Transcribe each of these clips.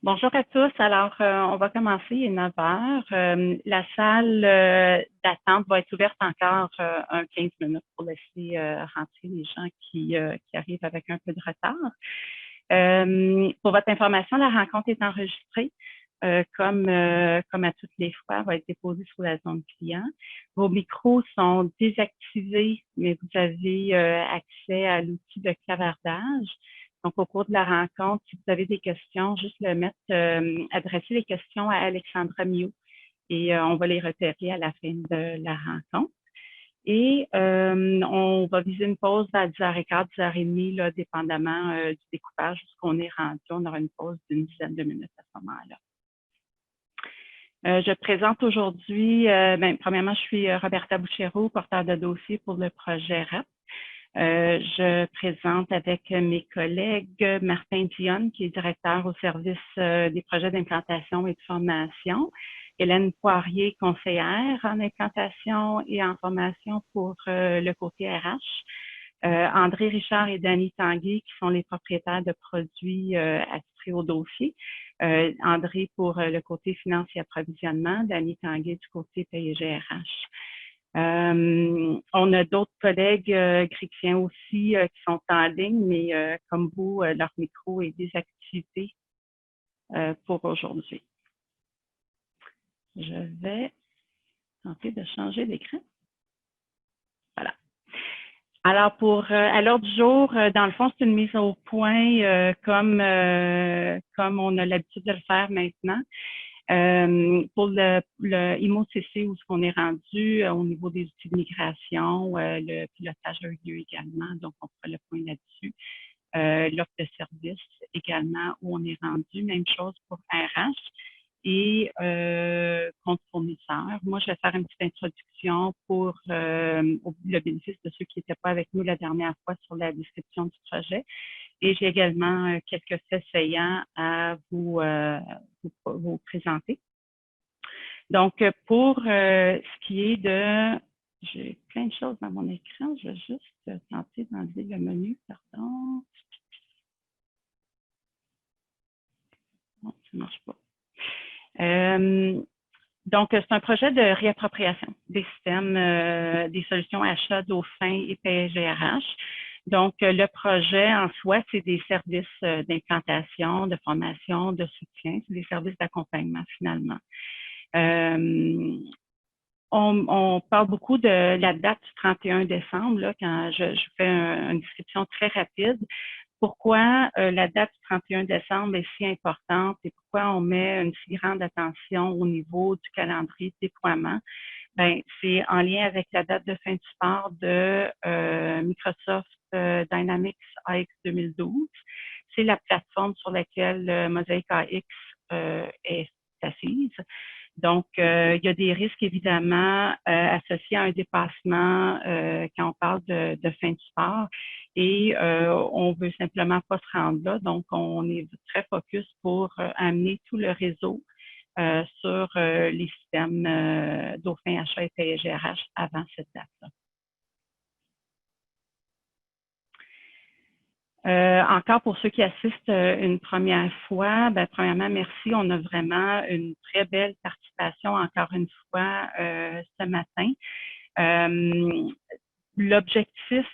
Bonjour à tous. Alors, on va commencer, il est 9 heures. La salle d'attente va être ouverte encore un 15 minutes pour laisser rentrer les gens qui arrivent avec un peu de retard. Pour votre information, la rencontre est enregistrée. Comme à toutes les fois, elle va être déposée sur la zone client. Vos micros sont désactivés, mais vous avez accès à l'outil de clavardage. Donc, au cours de la rencontre, si vous avez des questions, juste adresser les questions à Alexandra Miot et on va les repérer à la fin de la rencontre. Et on va viser une pause à 10h15, 10h30, là, dépendamment du découpage jusqu'on est rendu. On aura une pause d'une dizaine de minutes à ce moment-là. Je présente aujourd'hui, premièrement, je suis Roberta Bouchereau, porteur de dossier pour le projet RAP. Je présente avec mes collègues Martin Dionne, qui est directeur au service des projets d'implantation et de formation, Hélène Poirier, conseillère en implantation et en formation pour le côté RH, André Richard et Dany Tanguay, qui sont les propriétaires de produits attitrés au dossier. André pour le côté finance et approvisionnement, Dany Tanguay du côté PGRH. On a d'autres collègues chrétiens aussi qui sont en ligne, mais comme vous, leur micro est désactivé pour aujourd'hui. Je vais tenter de changer d'écran. Voilà. Alors, à l'ordre du jour, dans le fond, c'est une mise au point comme on a l'habitude de le faire maintenant. Pour le IMO-CC, où on est rendu au niveau des outils de migration, le pilotage a eu lieu également, donc on fera le point là-dessus. L'offre de service également, où on est rendu, même chose pour RH et compte fournisseur. Moi, je vais faire une petite introduction pour le bénéfice de ceux qui n'étaient pas avec nous la dernière fois sur la description du projet. Et j'ai également quelques faits saillants à vous présenter. Donc, pour ce qui est de... J'ai plein de choses dans mon écran. Je vais juste tenter d'enlever le menu. Pardon. Non, ça ne marche pas. Donc, c'est un projet de réappropriation des systèmes, des solutions achats Dauphin et PGRH. Donc, le projet en soi, c'est des services d'implantation, de formation, de soutien, c'est des services d'accompagnement finalement. On parle beaucoup de la date du 31 décembre, là, quand je fais une description très rapide. Pourquoi la date du 31 décembre est si importante et pourquoi on met une si grande attention au niveau du calendrier de déploiement? Ben, c'est en lien avec la date de fin du support de Microsoft Dynamics AX 2012. C'est la plateforme sur laquelle Mosaic AX est assise. Donc, il y a des risques évidemment associés à un dépassement quand on parle de fin de support et on veut simplement pas se rendre là. Donc, on est très focus pour amener tout le réseau sur les systèmes Dauphin Achat et PGRH avant cette date-là. Encore pour ceux qui assistent une première fois, ben, premièrement, merci. On a vraiment une très belle participation encore une fois ce matin. L'objectif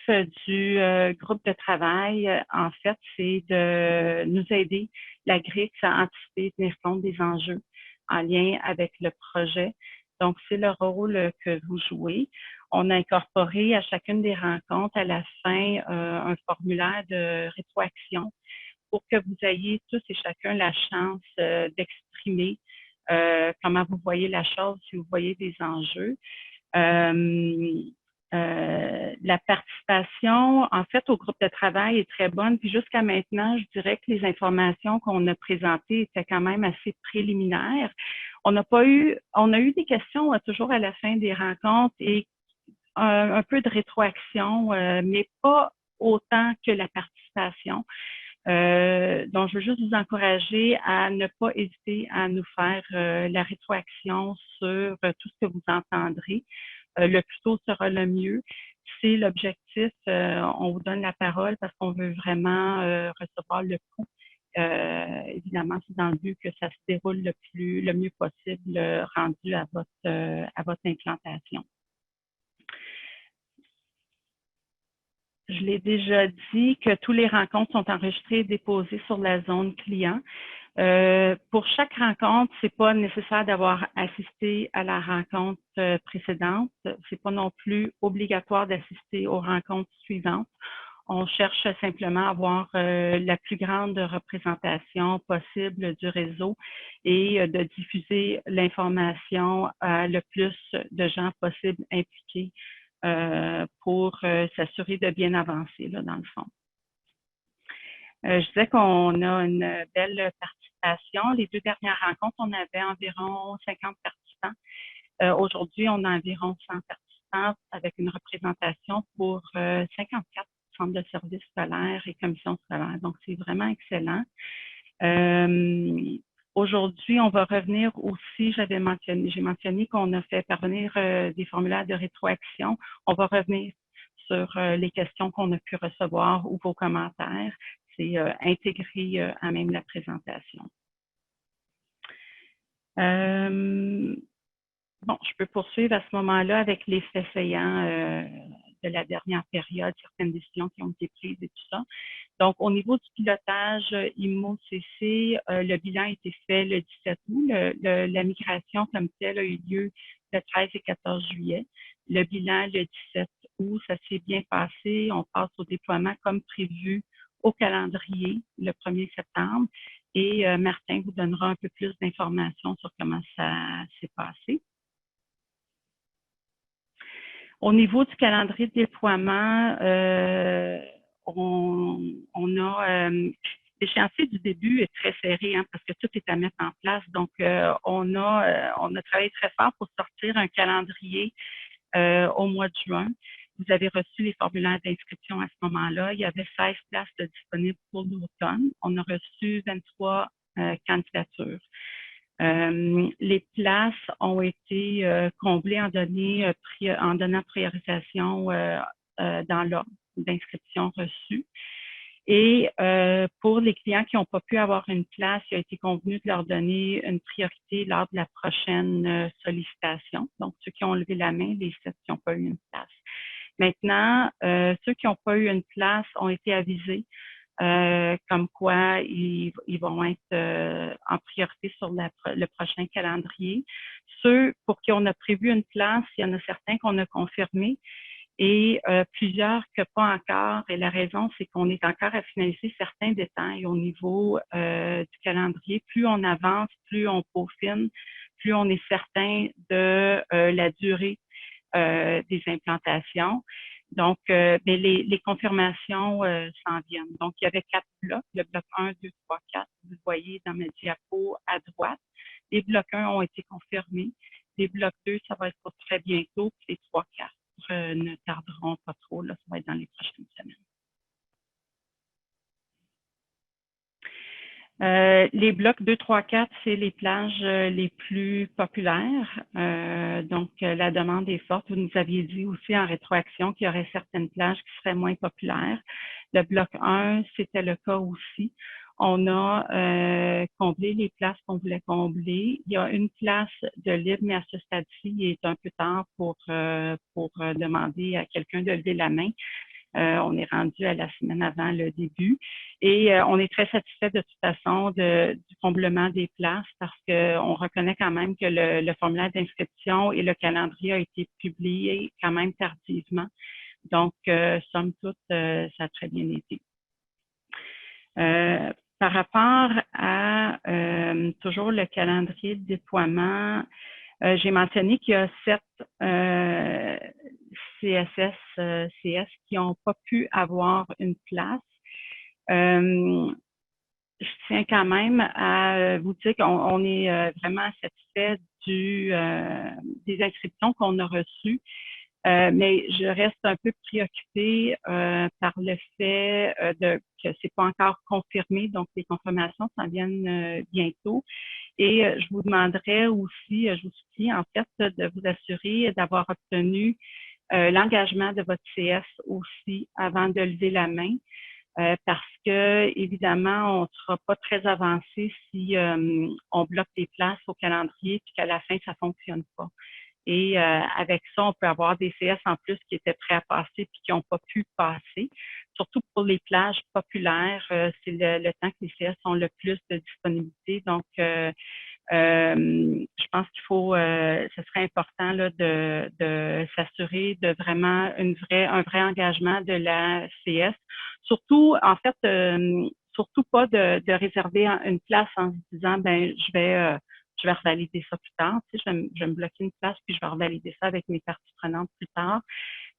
du groupe de travail, en fait, c'est de nous aider, la GRIX, à anticiper et tenir compte des enjeux en lien avec le projet. Donc, c'est le rôle que vous jouez. On a incorporé à chacune des rencontres, à la fin, un formulaire de rétroaction pour que vous ayez tous et chacun la chance d'exprimer comment vous voyez la chose, si vous voyez des enjeux. La participation, en fait, au groupe de travail est très bonne. Puis jusqu'à maintenant, je dirais que les informations qu'on a présentées étaient quand même assez préliminaires. On a eu des questions toujours à la fin des rencontres et un peu de rétroaction, mais pas autant que la participation. Donc, je veux juste vous encourager à ne pas hésiter à nous faire la rétroaction sur tout ce que vous entendrez. Le plus tôt sera le mieux. C'est l'objectif. On vous donne la parole parce qu'on veut vraiment recevoir le pouls évidemment, c'est dans le but que ça se déroule le mieux possible rendu à votre implantation. Je l'ai déjà dit que tous les rencontres sont enregistrées et déposées sur la zone client. Pour chaque rencontre, c'est pas nécessaire d'avoir assisté à la rencontre précédente. C'est pas non plus obligatoire d'assister aux rencontres suivantes. On cherche simplement à avoir la plus grande représentation possible du réseau et de diffuser l'information à le plus de gens possible impliqués pour s'assurer de bien avancer là, dans le fond. Je disais qu'on a une belle participation. Les 2 dernières rencontres, on avait environ 50 participants. Aujourd'hui, on a environ 100 participants avec une représentation pour 54 centres de services scolaires et commissions scolaires. Donc, c'est vraiment excellent. Aujourd'hui, on va revenir aussi, j'ai mentionné qu'on a fait parvenir des formulaires de rétroaction. On va revenir sur les questions qu'on a pu recevoir ou vos commentaires. C'est intégré à même la présentation. Bon, je peux poursuivre à ce moment-là avec les faits saillants de la dernière période, certaines décisions qui ont été prises et tout ça. Donc, au niveau du pilotage IMO-CC, le bilan a été fait le 17 août. La migration comme telle a eu lieu le 13 et 14 juillet. Le bilan le 17 août, ça s'est bien passé. On passe au déploiement comme prévu au calendrier le 1er septembre. Et Martin vous donnera un peu plus d'informations sur comment ça s'est passé. Au niveau du calendrier de déploiement, on a l'échéancier du début est très serré parce que tout est à mettre en place. Donc, on a travaillé très fort pour sortir un calendrier au mois de juin. Vous avez reçu les formulaires d'inscription à ce moment-là. Il y avait 16 places disponibles pour l'automne. On a reçu 23 candidatures. Les places ont été comblées en donnant priorisation dans l'ordre d'inscription reçue. Et pour les clients qui n'ont pas pu avoir une place, il a été convenu de leur donner une priorité lors de la prochaine sollicitation. Donc, ceux qui ont levé la main, les 7 qui n'ont pas eu une place. Maintenant, ceux qui n'ont pas eu une place ont été avisés comme quoi ils vont être en priorité sur le prochain calendrier. Ceux pour qui on a prévu une place, il y en a certains qu'on a confirmés et plusieurs que pas encore. Et la raison, c'est qu'on est encore à finaliser certains détails au niveau du calendrier. Plus on avance, plus on peaufine, plus on est certain de la durée des implantations. Donc, les confirmations s'en viennent. Donc, il y avait 4 blocs, le bloc 1, 2, 3, 4, vous voyez dans mes diapos à droite. Les blocs 1 ont été confirmés. Les blocs 2, ça va être pour très bientôt. Puis les 3, 4 ne tarderont pas trop. Là, ça va être dans les prochaines semaines. Les blocs 2, 3, 4, c'est les plages les plus populaires. Donc, la demande est forte. Vous nous aviez dit aussi en rétroaction qu'il y aurait certaines plages qui seraient moins populaires. Le bloc 1, c'était le cas aussi. On a comblé les places qu'on voulait combler. Il y a une place de libre, mais à ce stade-ci, il est un peu tard pour demander à quelqu'un de lever la main. On est rendu à la semaine avant le début et on est très satisfait de toute façon du comblement des places parce qu'on reconnaît quand même que le formulaire d'inscription et le calendrier a été publié quand même tardivement. Donc, somme toute, ça a très bien été. Par rapport à toujours le calendrier de déploiement, j'ai mentionné qu'il y a 7 CSS, CS qui n'ont pas pu avoir une place. Je tiens quand même à vous dire qu'on est vraiment satisfait des inscriptions qu'on a reçues. Mais je reste un peu préoccupée par le fait que c'est pas encore confirmé, donc les confirmations s'en viennent bientôt. Et je vous demanderais aussi, je vous supplie en fait de vous assurer d'avoir obtenu l'engagement de votre CS aussi avant de lever la main. parce que, évidemment, on ne sera pas très avancé si on bloque des places au calendrier puis qu'à la fin, ça ne fonctionne pas. Et avec ça, on peut avoir des CS en plus qui étaient prêts à passer puis qui n'ont pas pu passer. Surtout pour les plages populaires, c'est le temps que les CS ont le plus de disponibilité. Donc, je pense qu'il faut, ce serait important là, de s'assurer de vraiment un vrai engagement de la CS. Surtout, en fait, surtout pas de réserver une place en se disant, ben, je vais revalider ça plus tard. Tu sais, je vais me bloquer une place puis je vais revalider ça avec mes parties prenantes plus tard.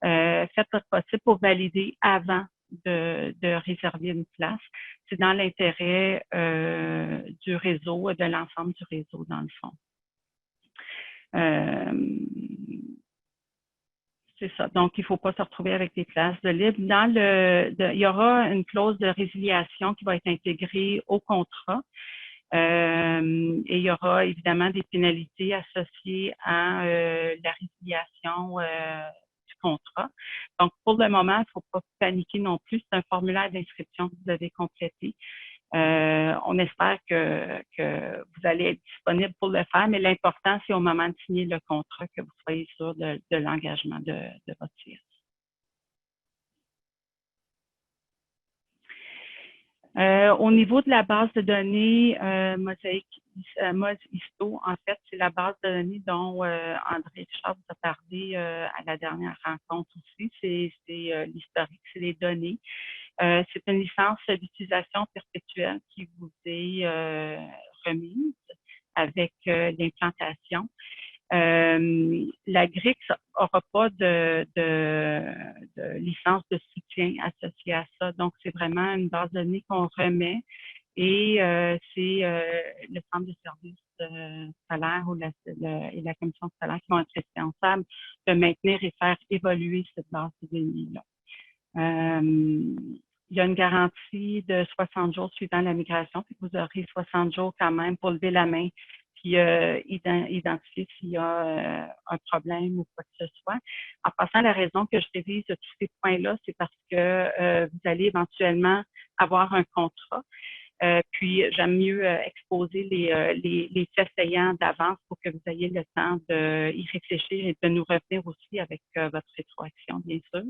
Faites votre possible pour valider avant de réserver une place. C'est dans l'intérêt du réseau, de l'ensemble du réseau, dans le fond. C'est ça. Donc, il ne faut pas se retrouver avec des places de libre. Il y aura une clause de résiliation qui va être intégrée au contrat. Et il y aura évidemment des pénalités associées à la résiliation du contrat. Donc, pour le moment, il ne faut pas paniquer non plus. C'est un formulaire d'inscription que vous avez complété. On espère que vous allez être disponible pour le faire, mais l'important, c'est au moment de signer le contrat que vous soyez sûr de l'engagement de votre CS. Au niveau de la base de données, Mos-ISTO, en fait, c'est la base de données dont André Richard vous a parlé à la dernière rencontre aussi. C'est l'historique, c'est les données. C'est une licence d'utilisation perpétuelle qui vous est remise avec l'implantation. La GRIX n'aura pas de licence de soutien associée à ça. Donc, c'est vraiment une base de données qu'on remet et c'est le centre de services scolaires et la commission scolaire qui vont être responsables de maintenir et faire évoluer cette base de données-là. Il y a une garantie de 60 jours suivant la migration, puis vous aurez 60 jours quand même pour lever la main puis identifier s'il y a un problème ou quoi que ce soit. En passant, la raison que je révise tous ces points-là, c'est parce que vous allez éventuellement avoir un contrat. Puis, j'aime mieux exposer les faits saillants d'avance pour que vous ayez le temps d'y réfléchir et de nous revenir aussi avec votre rétroaction, bien sûr.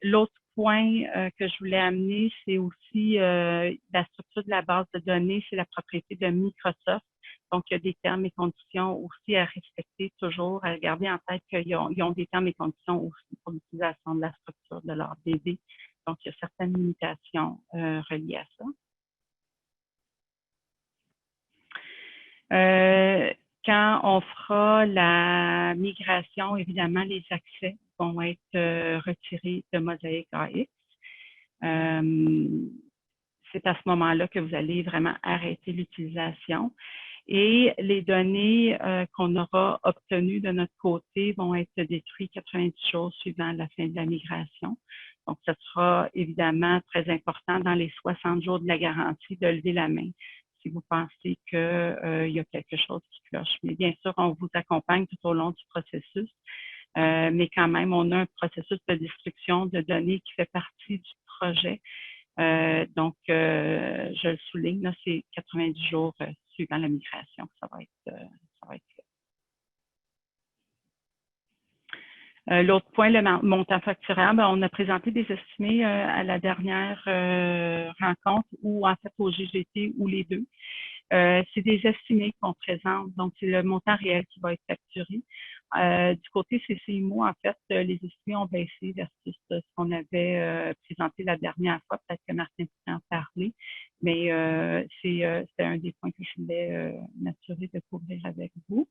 L'autre point que je voulais amener, c'est aussi la structure de la base de données, c'est la propriété de Microsoft. Donc, il y a des termes et conditions aussi à respecter toujours, à garder en tête qu'ils ont des termes et conditions aussi pour l'utilisation de la structure de leur DB. Donc, il y a certaines limitations reliées à ça. Quand on fera la migration, évidemment, les accès vont être retirés de Mosaic AX. C'est à ce moment-là que vous allez vraiment arrêter l'utilisation. Et les données qu'on aura obtenues de notre côté vont être détruites 90 jours suivant la fin de la migration. Donc, ce sera évidemment très important dans les 60 jours de la garantie de lever la main si vous pensez qu'il y a quelque chose qui cloche. Mais bien sûr, on vous accompagne tout au long du processus, mais quand même, on a un processus de destruction de données qui fait partie du projet. Donc, je le souligne, là, c'est 90 jours suivant la migration que ça va être fait. L'autre point, le montant facturable, on a présenté des estimés à la dernière rencontre ou en fait au GGT ou les deux. C'est des estimés qu'on présente, donc c'est le montant réel qui va être facturé. Du côté CCIMO, en fait, les estimés ont baissé versus ce qu'on avait présenté la dernière fois. Peut-être que Martin pourrait en parler, mais c'est un des points que je voulais m'assurer de couvrir avec vous.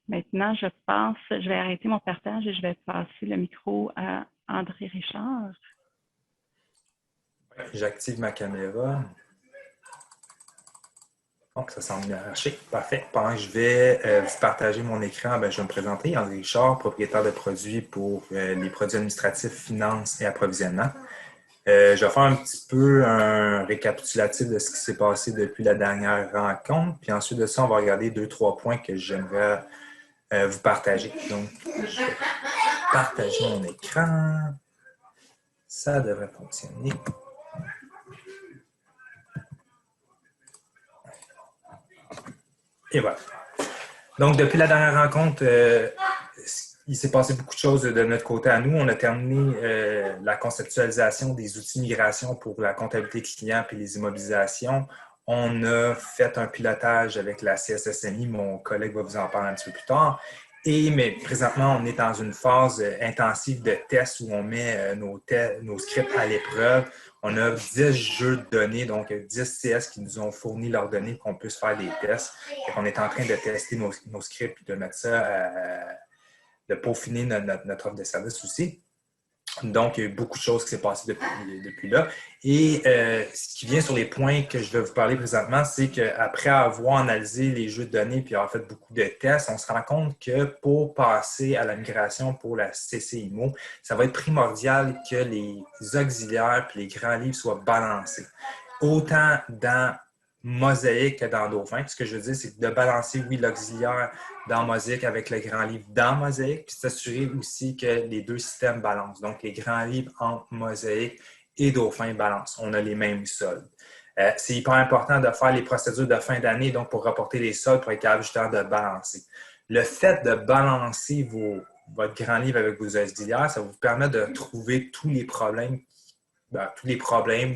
Maintenant, je vais arrêter mon partage et je vais passer le micro à André Richard. J'active ma caméra. Donc, ça semble bien marcher. Parfait. Pendant que je vais vous partager mon écran, je vais me présenter. André Richard, propriétaire de produits pour les produits administratifs, finances et approvisionnement. Je vais faire un petit peu un récapitulatif de ce qui s'est passé depuis la dernière rencontre. Puis ensuite de ça, on va regarder 2-3 points que j'aimerais vous partager. Donc, je vais partager mon écran. Ça devrait fonctionner. Et voilà. Donc, depuis la dernière rencontre, il s'est passé beaucoup de choses de notre côté à nous. On a terminé la conceptualisation des outils migration pour la comptabilité client et les immobilisations. On a fait un pilotage avec la CSSMI. Mon collègue va vous en parler un petit peu plus tard. Mais présentement, on est dans une phase intensive de tests où on met nos scripts à l'épreuve. On a 10 jeux de données, donc 10 CS qui nous ont fourni leurs données pour qu'on puisse faire des tests. On est en train de tester nos scripts et de mettre ça, de peaufiner notre offre de service aussi. Donc, il y a eu beaucoup de choses qui s'est passées depuis là. Et ce qui vient sur les points que je vais vous parler présentement, c'est qu'après avoir analysé les jeux de données et avoir fait beaucoup de tests, on se rend compte que pour passer à la migration pour la CCIMO, ça va être primordial que les auxiliaires et les grands livres soient balancés. Autant dans Mosaic que dans Dauphin. Ce que je veux dire, c'est de balancer, oui, l'auxiliaire dans Mosaic avec le grand livre dans Mosaic, puis s'assurer aussi que les deux systèmes balancent. Donc, les grands livres entre Mosaic et Dauphin balancent. On a les mêmes soldes. C'est hyper important de faire les procédures de fin d'année, donc pour reporter les soldes, pour être capable justement de balancer. Le fait de balancer votre grand livre avec vos auxiliaires, ça vous permet de trouver tous les problèmes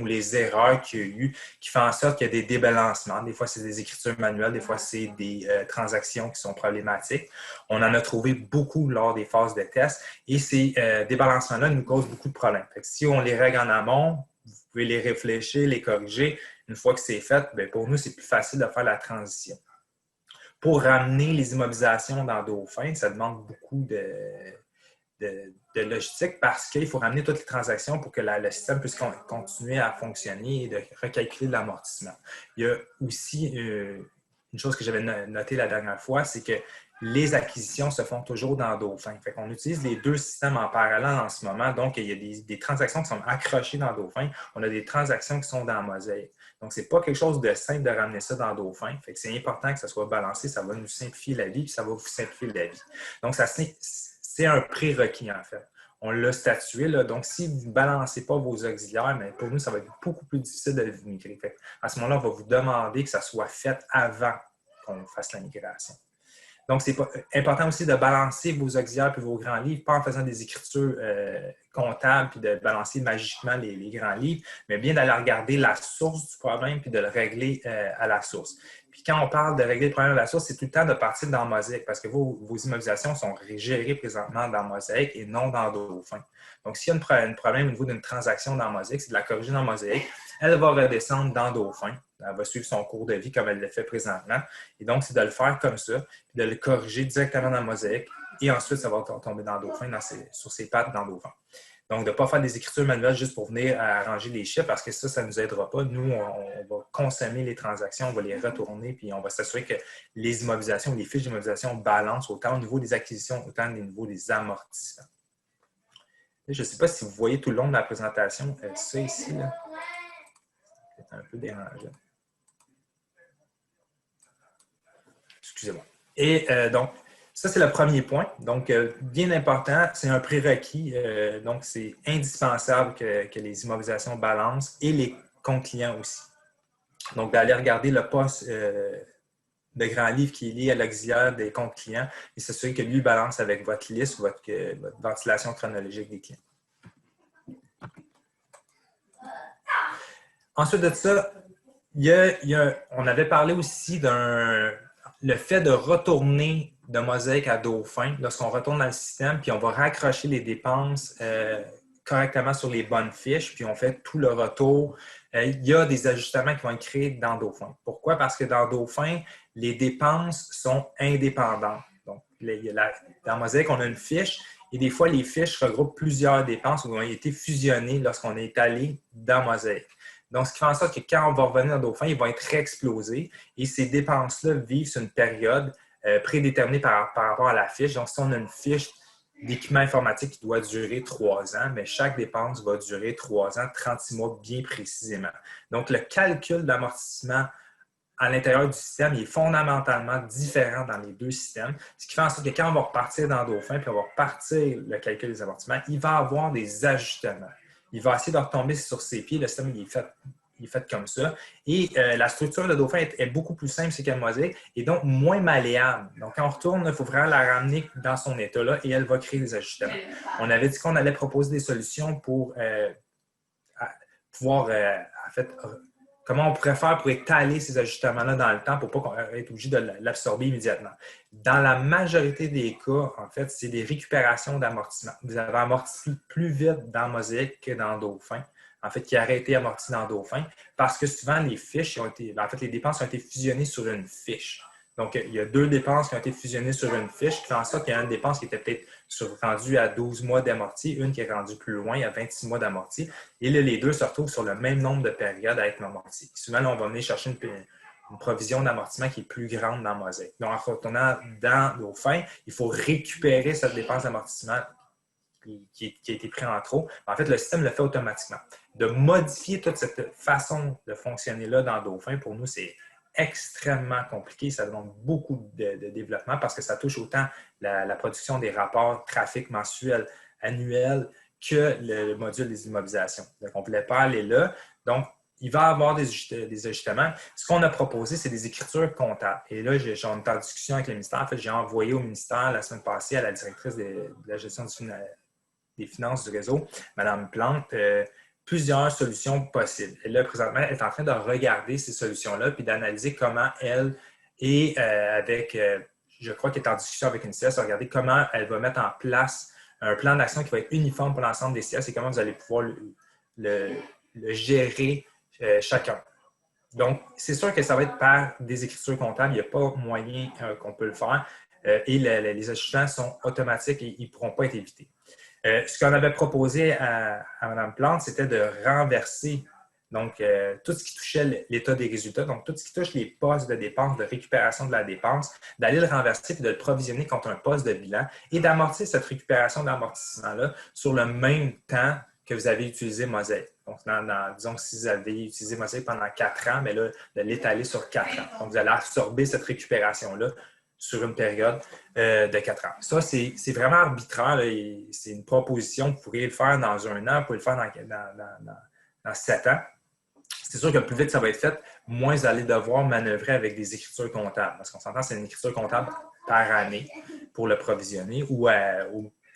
ou les erreurs qu'il y a eu qui font en sorte qu'il y a des débalancements. Des fois, c'est des écritures manuelles, des fois, c'est des transactions qui sont problématiques. On en a trouvé beaucoup lors des phases de test et ces débalancements-là nous causent beaucoup de problèmes. Fait que si on les règle en amont, vous pouvez les réfléchir, les corriger. Une fois que c'est fait, bien, pour nous, c'est plus facile de faire la transition. Pour ramener les immobilisations dans Dauphin, ça demande beaucoup de logistique parce qu'il faut ramener toutes les transactions pour que le système puisse continuer à fonctionner et de recalculer l'amortissement. Il y a aussi une chose que j'avais notée la dernière fois, c'est que les acquisitions se font toujours dans Dauphin. Fait qu'on utilise les deux systèmes en parallèle en ce moment. Donc, il y a des transactions qui sont accrochées dans Dauphin. On a des transactions qui sont dans Mosaic. Donc, ce n'est pas quelque chose de simple de ramener ça dans Dauphin. Fait que c'est important que ça soit balancé. Ça va nous simplifier la vie et ça va vous simplifier la vie. Donc, c'est un prérequis, en fait. On l'a statué, là. Donc, si vous ne balancez pas vos auxiliaires, mais pour nous, ça va être beaucoup plus difficile de vous migrer. Fait à ce moment-là, on va vous demander que ça soit fait avant qu'on fasse la migration. Donc, c'est important aussi de balancer vos auxiliaires et vos grands livres, pas en faisant des écritures comptables puis de balancer magiquement les grands livres, mais bien d'aller regarder la source du problème puis de le régler à la source. Puis quand on parle de régler le problème à la source, c'est tout le temps de partir dans Mosaic parce que vos immobilisations sont gérées présentement dans Mosaic et non dans Dauphin. Donc, s'il y a un problème au niveau d'une transaction dans Mosaic, c'est de la corriger dans Mosaic. Elle va redescendre dans Dauphin. Elle va suivre son cours de vie comme elle le fait présentement. Et donc, c'est de le faire comme ça, puis de le corriger directement dans Mosaic. Et ensuite, ça va tomber dans Dauphin, sur ses pattes dans Dauphin. Donc, de ne pas faire des écritures manuelles juste pour venir arranger les chiffres, parce que ça ne nous aidera pas. Nous, on va consommer les transactions, on va les retourner, puis on va s'assurer que les immobilisations, les fiches d'immobilisation balancent autant au niveau des acquisitions, autant au niveau des amortissements. Je ne sais pas si vous voyez tout le long de la présentation, ça ici, là, c'est un peu dérangeant. Excusez-moi. Et donc, ça, c'est le premier point. Donc, bien important, c'est un prérequis. Donc, c'est indispensable que les immobilisations balancent et les comptes clients aussi. Donc, d'aller regarder le poste de grand livre qui est lié à l'auxiliaire des comptes clients et s'assurer que lui balance avec votre liste ou votre ventilation chronologique des clients. Ensuite de ça, on avait parlé aussi le fait de retourner de Mosaic à Dauphin lorsqu'on retourne dans le système, puis on va raccrocher les dépenses correctement sur les bonnes fiches, puis on fait tout le retour. Il y a des ajustements qui vont être créés dans Dauphin. Pourquoi? Parce que dans Dauphin, les dépenses sont indépendantes. Donc, dans Mosaic, on a une fiche et des fois, les fiches regroupent plusieurs dépenses ou ont été fusionnées lorsqu'on est allé dans Mosaic. Donc, ce qui fait en sorte que quand on va revenir dans Dauphin, ils vont être réexplosés et ces dépenses-là vivent sur une période prédéterminée par rapport à la fiche. Donc, si on a une fiche d'équipement informatique qui doit durer 3 ans, mais chaque dépense va durer 3 ans, 36 mois bien précisément. Donc, le calcul d'amortissement à l'intérieur du système il est fondamentalement différent dans les deux systèmes, ce qui fait en sorte que quand on va repartir dans Dauphin puis on va repartir le calcul des amortissements, il va y avoir des ajustements. il va essayer de retomber sur ses pieds. Le système il est fait comme ça. Et la structure de dauphin est beaucoup plus simple, c'est qu'elle mosaïque, et donc moins malléable. Donc, quand on retourne, il faut vraiment la ramener dans son état-là et elle va créer des ajustements. On avait dit qu'on allait proposer des solutions pour pouvoir, en fait, comment on pourrait faire pour étaler ces ajustements-là dans le temps pour ne pas être obligé de l'absorber immédiatement. Dans la majorité des cas, en fait, c'est des récupérations d'amortissement. Vous avez amorti plus vite dans Mosaïque que dans Dauphin. En fait, qui aurait été amorti dans Dauphin, parce que souvent, les fiches ont été, en fait, les dépenses ont été fusionnées sur une fiche. Donc, il y a 2 dépenses qui ont été fusionnées sur une fiche, qui fait en sorte qu'il y a une dépense qui était peut-être rendue à 12 mois d'amorti, une qui est rendue plus loin, à 26 mois d'amorti. Et là, les deux se retrouvent sur le même nombre de périodes à être amorties. Souvent, là, on va venir chercher une provision d'amortissement qui est plus grande dans Mosaïque. Donc, en retournant dans Dauphin, il faut récupérer cette dépense d'amortissement qui a été pris en trop. En fait, le système le fait automatiquement. De modifier toute cette façon de fonctionner-là dans Dauphin, pour nous, c'est extrêmement compliqué. Ça demande beaucoup de développement parce que ça touche autant la production des rapports trafic mensuels, annuels, que le module des immobilisations. Donc, on ne voulait pas aller là. Donc, il va y avoir des ajustements. Ce qu'on a proposé, c'est des écritures comptables. Et là, j'en étais en discussion avec le ministère. En fait, j'ai envoyé au ministère la semaine passée à la directrice de la gestion des finances du réseau, Mme Plante, plusieurs solutions possibles. Et là, présentement, elle est en train de regarder ces solutions-là puis d'analyser comment elle et je crois qu'elle est en discussion avec une CS, regarder comment elle va mettre en place un plan d'action qui va être uniforme pour l'ensemble des CS et comment vous allez pouvoir le gérer chacun. Donc, c'est sûr que ça va être par des écritures comptables. Il n'y a pas moyen qu'on peut le faire. Et les ajustements sont automatiques et ils ne pourront pas être évités. Ce qu'on avait proposé à Mme Plante, c'était de renverser donc, tout ce qui touchait l'état des résultats, donc tout ce qui touche les postes de dépenses, de récupération de la dépense, d'aller le renverser et de le provisionner contre un poste de bilan et d'amortir cette récupération d'amortissement-là sur le même temps que vous avez utilisé Mosaïque. Donc, disons que si vous avez utilisé Mosaïque pendant 4 ans, mais là, de l'étaler sur 4 ans. Donc, vous allez absorber cette récupération-là sur une période de 4 ans. Ça, c'est vraiment arbitraire. C'est une proposition. Vous pourriez le faire dans 1 an, vous pouvez le faire dans 7 ans. C'est sûr que plus vite ça va être fait, moins vous allez devoir manœuvrer avec des écritures comptables. Parce qu'on s'entend, c'est une écriture comptable par année pour le provisionner ou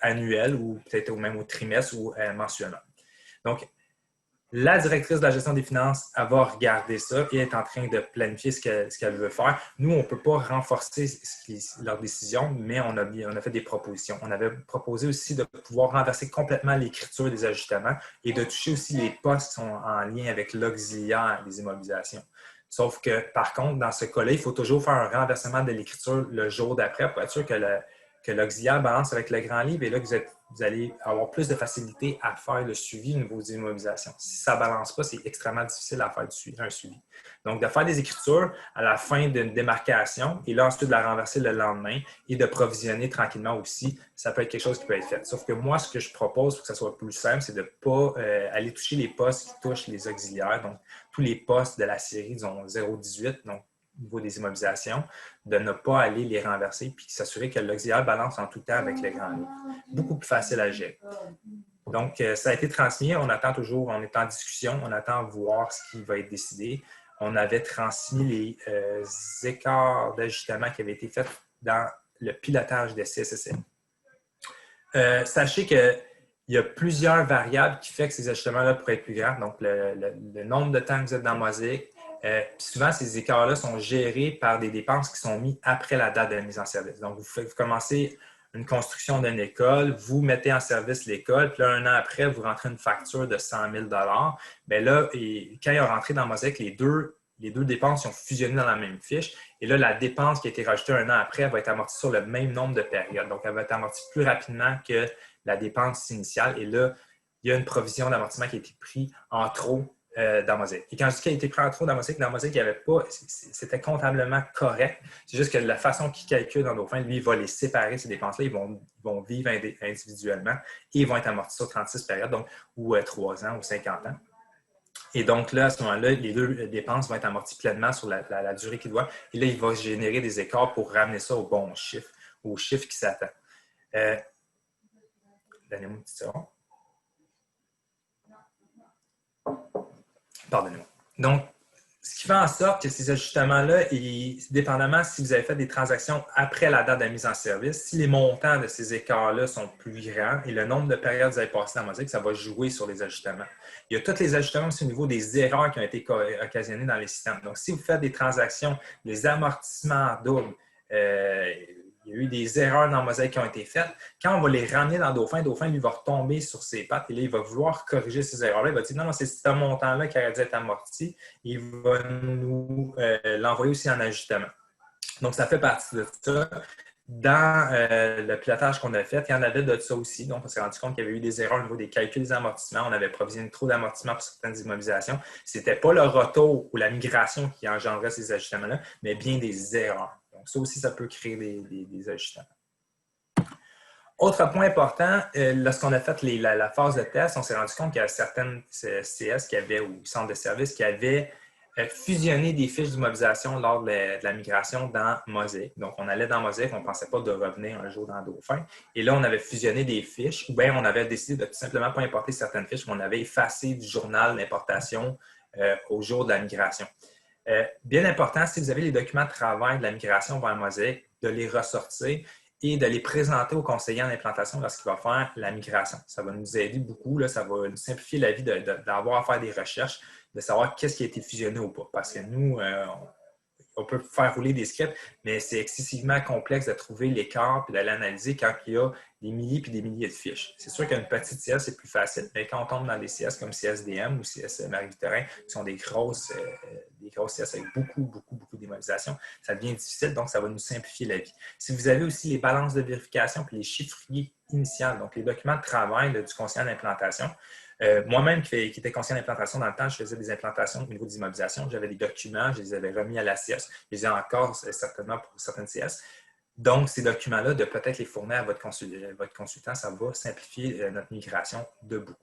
annuel ou peut-être même au trimestre ou mensuellement. Donc, la directrice de la gestion des finances, elle va regarder ça et est en train de planifier ce qu'elle veut faire. Nous, on ne peut pas renforcer leurs décisions, mais on a fait des propositions. On avait proposé aussi de pouvoir renverser complètement l'écriture des ajustements et de toucher aussi les postes qui sont en lien avec l'auxiliaire des immobilisations. Sauf que, par contre, dans ce cas-là, il faut toujours faire un renversement de l'écriture le jour d'après pour être sûr que l'auxiliaire balance avec le grand livre et là, vous allez avoir plus de facilité à faire le suivi au niveau des immobilisations. Si ça ne balance pas, c'est extrêmement difficile à faire un suivi. Donc, de faire des écritures à la fin d'une démarcation et là, ensuite, de la renverser le lendemain et de provisionner tranquillement aussi, ça peut être quelque chose qui peut être fait. Sauf que moi, ce que je propose pour que ça soit plus simple, c'est de ne pas aller toucher les postes qui touchent les auxiliaires. Donc, tous les postes de la série, disons 0,18, donc au niveau des immobilisations, de ne pas aller les renverser puis s'assurer que l'auxiliaire balance en tout temps avec le grand livre. Beaucoup plus facile à gérer. Donc, ça a été transmis. On attend toujours, on est en discussion, on attend voir ce qui va être décidé. On avait transmis les écarts d'ajustement qui avaient été faits dans le pilotage de CSSM. Sachez qu'il y a plusieurs variables qui font que ces ajustements-là pourraient être plus grands. Donc, le nombre de temps que vous êtes dans Mosaïque. Souvent, ces écarts-là sont gérés par des dépenses qui sont mises après la date de la mise en service. Donc, vous commencez une construction d'une école, vous mettez en service l'école, puis là, 1 an après, vous rentrez une facture de 100 000 $. Bien là, quand ils ont rentré dans Mosaïque, les deux dépenses sont fusionnées dans la même fiche. Et là, la dépense qui a été rajoutée 1 an après va être amortie sur le même nombre de périodes. Donc, elle va être amortie plus rapidement que la dépense initiale. Et là, il y a une provision d'amortissement qui a été prise en trop dans Mosaïque. Et quand je dis qu'il a été pris en trop dans Mosaïque, il n'y avait pas, c'était comptablement correct. C'est juste que la façon qu'il calcule dans Dauphin, lui, il va les séparer, ces dépenses-là. Ils vont vivre individuellement et ils vont être amortis sur 36 périodes, donc, ou 3 ans ou 50 ans. Et donc là, à ce moment-là, les deux dépenses vont être amorties pleinement sur la durée qu'il doit. Et là, il va générer des écarts pour ramener ça au bon chiffre, au chiffre qui s'attend. Donnez-moi une petite seconde. Pardonnez-moi. Donc, ce qui fait en sorte que ces ajustements-là, dépendamment si vous avez fait des transactions après la date de la mise en service, si les montants de ces écarts-là sont plus grands et le nombre de périodes que vous avez passées dans Mosaic, ça va jouer sur les ajustements. Il y a tous les ajustements aussi au niveau des erreurs qui ont été occasionnées dans les systèmes. Donc, si vous faites des transactions, des amortissements doubles, il y a eu des erreurs dans Mosaic qui ont été faites. Quand on va les ramener dans Dauphin, Dauphin, lui, va retomber sur ses pattes et là, il va vouloir corriger ces erreurs-là. Il va dire non, c'est ce montant-là qui aurait dû être amorti. Il va nous l'envoyer aussi en ajustement. Donc, ça fait partie de ça. Dans le pilotage qu'on a fait, il y en avait de ça aussi. Donc, on s'est rendu compte qu'il y avait eu des erreurs au niveau des calculs des amortissements. On avait provisionné trop d'amortissements pour certaines immobilisations. Ce n'était pas le retour ou la migration qui engendrait ces ajustements-là, mais bien des erreurs. Donc, ça aussi, ça peut créer des ajustements. Autre point important, lorsqu'on a fait la phase de test, on s'est rendu compte qu'il y a certaines CS ou centres de services qui avaient fusionné des fiches d'immobilisation lors de la migration dans Mosaic. Donc, on allait dans Mosaic, on ne pensait pas de revenir un jour dans Dauphin. Et là, on avait fusionné des fiches ou bien on avait décidé de tout simplement pas importer certaines fiches, mais on avait effacé du journal d'importation au jour de la migration. Bien important, si vous avez les documents de travail de la migration vers Mosaic, de les ressortir et de les présenter au conseiller en implantation lorsqu'il va faire la migration. Ça va nous aider beaucoup, là, ça va nous simplifier la vie d'avoir à faire des recherches, de savoir qu'est-ce qui a été fusionné ou pas. Parce que nous, on peut faire rouler des scripts, mais c'est excessivement complexe de trouver l'écart et de l'analyser quand il y a des milliers et des milliers de fiches. C'est sûr qu'une petite CS, c'est plus facile, mais quand on tombe dans des CS comme CSDM ou CS Marie-Victorin, qui sont des grosses CS avec beaucoup d'immobilisation, ça devient difficile, donc ça va nous simplifier la vie. Si vous avez aussi les balances de vérification puis les chiffriers initiaux, donc les documents de travail du conseiller en implantation, moi-même qui était conseiller d'implantation dans le temps, je faisais des implantations au niveau des immobilisations. J'avais des documents, je les avais remis à la CS. Je les ai encore certainement pour certaines CS. Donc, ces documents-là, de peut-être les fournir à votre consultant, ça va simplifier notre migration de beaucoup.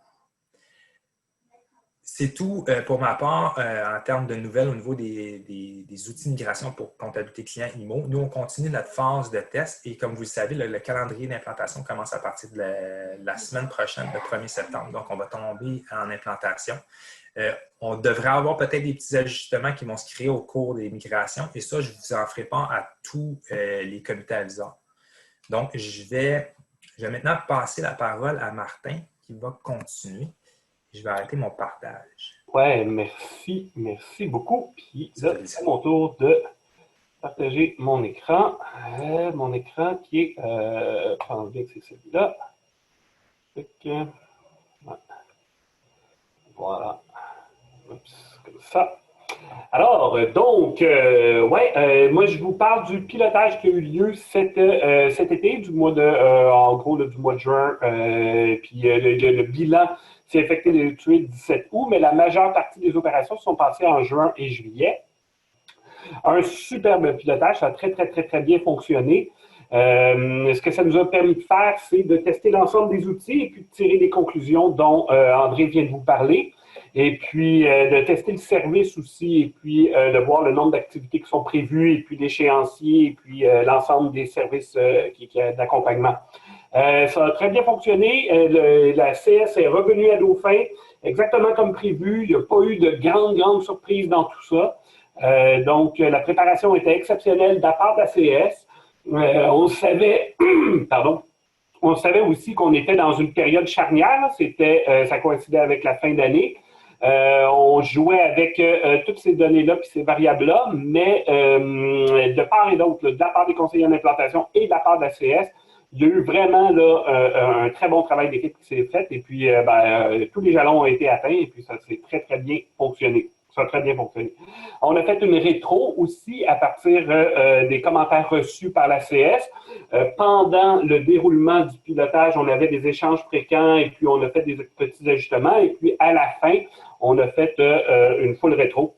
C'est tout pour ma part en termes de nouvelles au niveau des outils de migration pour comptabilité client IMO. Nous, on continue notre phase de test et comme vous le savez, le calendrier d'implantation commence à partir de la semaine prochaine, le 1er septembre. Donc, on va tomber en implantation. On devrait avoir peut-être des petits ajustements qui vont se créer au cours des migrations et ça, je vous en ferai part à tous les comités aviseurs. Donc, je vais maintenant passer la parole à Martin qui va continuer. Je vais arrêter mon partage. Ouais, merci beaucoup. Puis là, c'est mon tour de partager mon écran. Mon écran qui est, je pense bien que c'est celui-là. Voilà. Oups, comme ça. Alors, donc, moi, je vous parle du pilotage qui a eu lieu cet été, du mois de, en gros, du mois de juin. Puis le bilan s'est effectué le 17 août, mais la majeure partie des opérations se sont passées en juin et juillet. Un superbe pilotage, ça a très bien fonctionné. Ce que ça nous a permis de faire, c'est de tester l'ensemble des outils et puis de tirer des conclusions dont André vient de vous parler. Et puis de tester le service aussi, et puis de voir le nombre d'activités qui sont prévues, et puis l'échéancier, et puis l'ensemble des services d'accompagnement. Ça a très bien fonctionné. La CS est revenue à Dauphin exactement comme prévu. Il n'y a pas eu de grandes surprises dans tout ça. Donc, la préparation était exceptionnelle de la part de la CS. On savait, on savait aussi qu'on était dans une période charnière. Ça coïncidait avec la fin d'année. On jouait avec toutes ces données-là puis ces variables-là, mais de part et d'autre, de la part des conseillers en implantation et de la part de la CS, il y a eu vraiment là, un très bon travail d'équipe qui s'est fait et puis tous les jalons ont été atteints et puis ça s'est très bien fonctionné. Ça a très bien fonctionné. On a fait une rétro aussi à partir des commentaires reçus par la CS. Pendant le déroulement du pilotage, on avait des échanges fréquents et puis on a fait des petits ajustements. Et puis à la fin, on a fait une full rétro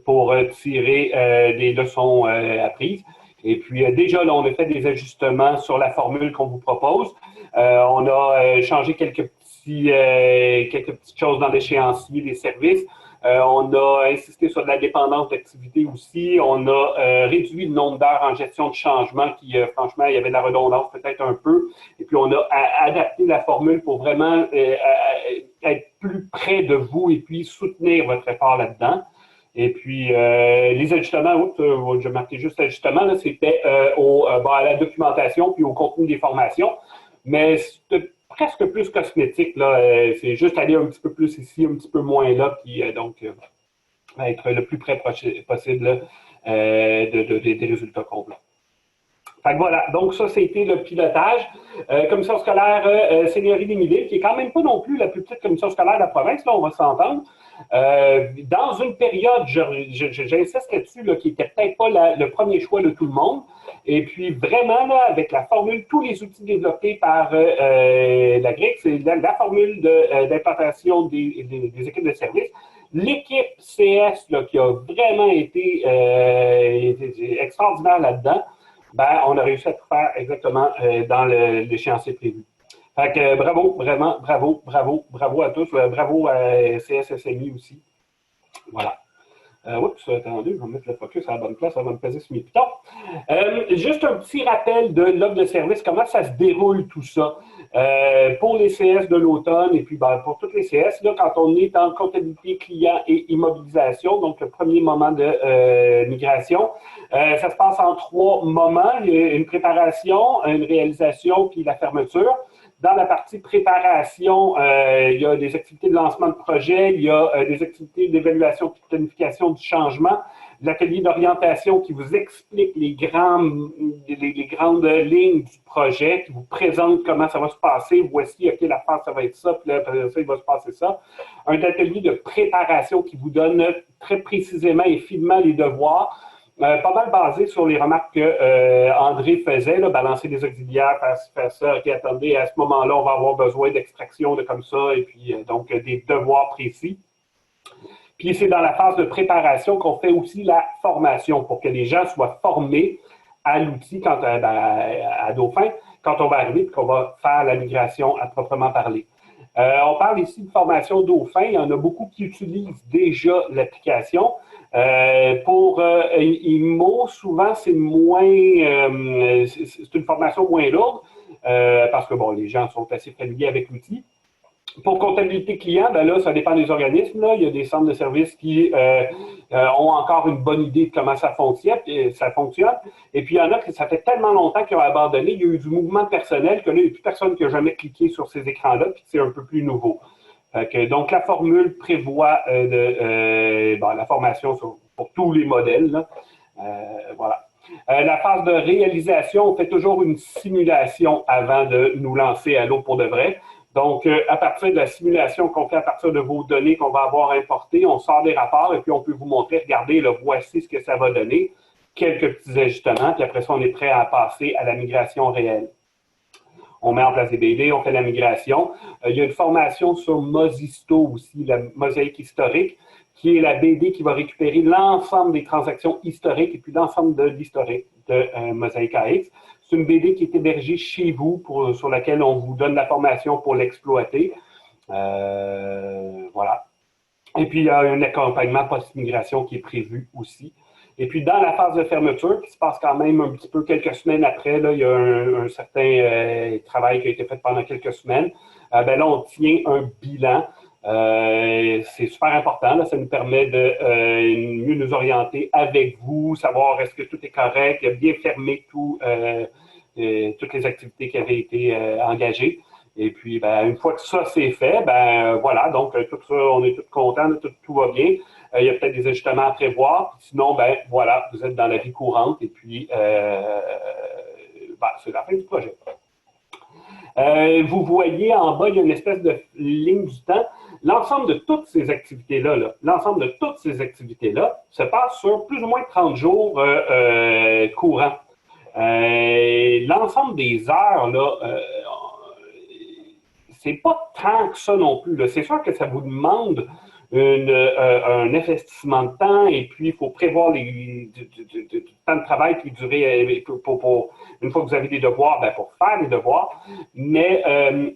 pour tirer des leçons apprises. Et puis déjà, là, on a fait des ajustements sur la formule qu'on vous propose. On a changé quelques petites choses dans l'échéancier des services. On a insisté sur de la dépendance d'activité aussi. On a réduit le nombre d'heures en gestion de changement qui, franchement, il y avait de la redondance peut-être un peu. Et puis, on a adapté la formule pour vraiment être plus près de vous et puis soutenir votre effort là-dedans. Et puis, les ajustements, je marquais juste ajustement, c'était à la documentation puis au contenu des formations. Mais c'était presque plus cosmétique, là. C'est juste aller un petit peu plus ici, un petit peu moins là, puis donc être le plus près possible là, des résultats complets. Fait que voilà, donc ça, c'était le pilotage. Commission scolaire Seigneurie des Mille-Îles, qui est quand même pas non plus la plus petite commission scolaire de la province, là, on va s'entendre. Dans une période, j'insiste là-dessus, là, qui n'était peut-être pas le premier choix de tout le monde. Et puis vraiment, là, avec la formule, tous les outils développés par la GRIC, c'est la formule d'implantation des équipes de service. L'équipe CS, là, qui a vraiment été extraordinaire là-dedans, ben, on a réussi à tout faire exactement dans l'échéancier prévu. Fait que bravo, vraiment, bravo à tous. Bravo à CSSMI aussi. Voilà. Oups, attendez, je vais mettre le focus à la bonne place, ça va me peser sur mes pitons. Juste un petit rappel de l'offre de service, comment ça se déroule tout ça. Pour les CS de l'automne et puis pour toutes les CS, là, quand on est en comptabilité client et immobilisation, donc le premier moment de migration, ça se passe en 3 moments. Il y a une préparation, une réalisation puis la fermeture. Dans la partie préparation, il y a des activités de lancement de projet, il y a des activités d'évaluation et de planification du changement, l'atelier d'orientation qui vous explique les grandes lignes du projet, qui vous présente comment ça va se passer. Voici, OK, la phase, ça va être ça, puis là, après ça, il va se passer ça. Un atelier de préparation qui vous donne très précisément et finement les devoirs. Pas mal basé sur les remarques que André faisait, là, balancer des auxiliaires, faire ça, OK, attendez, à ce moment-là, on va avoir besoin d'extraction de comme ça, et puis donc des devoirs précis. Puis c'est dans la phase de préparation qu'on fait aussi la formation pour que les gens soient formés à l'outil à Dauphin quand on va arriver et qu'on va faire la migration à proprement parler. On parle ici de formation Dauphin. Il y en a beaucoup qui utilisent déjà l'application. Pour IMO, souvent, c'est c'est une formation moins lourde parce que, bon, les gens sont assez familiers avec l'outil. Pour comptabilité client, ben là, ça dépend des organismes. Là. Il y a des centres de services qui ont encore une bonne idée de comment ça fonctionne. Et puis, il y en a qui, ça fait tellement longtemps qu'ils ont abandonné. Il y a eu du mouvement personnel que là, il n'y a plus personne qui a jamais cliqué sur ces écrans-là, puis c'est un peu plus nouveau. Donc, la formule prévoit la formation pour tous les modèles. Là. Voilà. La phase de réalisation, on fait toujours une simulation avant de nous lancer à l'eau pour de vrai. Donc, à partir de la simulation qu'on fait à partir de vos données qu'on va avoir importées, on sort des rapports et puis on peut vous montrer, regardez, là, voici ce que ça va donner, quelques petits ajustements, puis après ça, on est prêt à passer à la migration réelle. On met en place des BD, on fait la migration. Il y a une formation sur Mosisto aussi, la mosaïque historique, qui est la BD qui va récupérer l'ensemble des transactions historiques et puis l'ensemble de l'historique de Mosaïque AX. C'est une BD qui est hébergée chez vous, sur laquelle on vous donne la formation pour l'exploiter. Voilà. Et puis, il y a un accompagnement post-migration qui est prévu aussi. Et puis, dans la phase de fermeture, qui se passe quand même un petit peu quelques semaines après, là, il y a un certain travail qui a été fait pendant quelques semaines. Là, on tient un bilan. C'est super important. Là, ça nous permet de mieux nous orienter avec vous, savoir est-ce que tout est correct, il a bien fermé toutes les activités qui avaient été engagées. Et puis, une fois que ça c'est fait, voilà, donc tout ça, on est tous contents, tout va bien. Il y a peut-être des ajustements à prévoir. Sinon, voilà, vous êtes dans la vie courante et puis c'est la fin du projet. Vous voyez en bas, il y a une espèce de ligne du temps. L'ensemble de toutes ces activités-là, se passe sur plus ou moins 30 jours courants. L'ensemble des heures, là, c'est pas tant que ça non plus. C'est sûr que ça vous demande un investissement de temps et puis il faut prévoir du temps de travail puis durer une fois que vous avez des devoirs, ben, pour faire les devoirs. Mais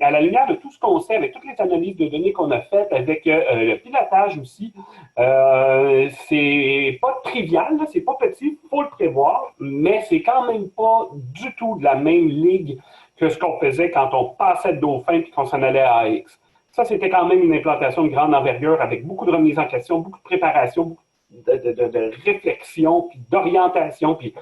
à la lumière de tout ce qu'on sait, avec toutes les analyses de données qu'on a faites, avec le pilotage aussi, c'est pas trivial, c'est pas petit, il faut le prévoir, mais c'est quand même pas du tout de la même ligue que ce qu'on faisait quand on passait de Dauphin puis qu'on s'en allait à AX. Ça, c'était quand même une implantation de grande envergure avec beaucoup de remises en question, beaucoup de préparation, beaucoup de réflexion, puis d'orientation. Puis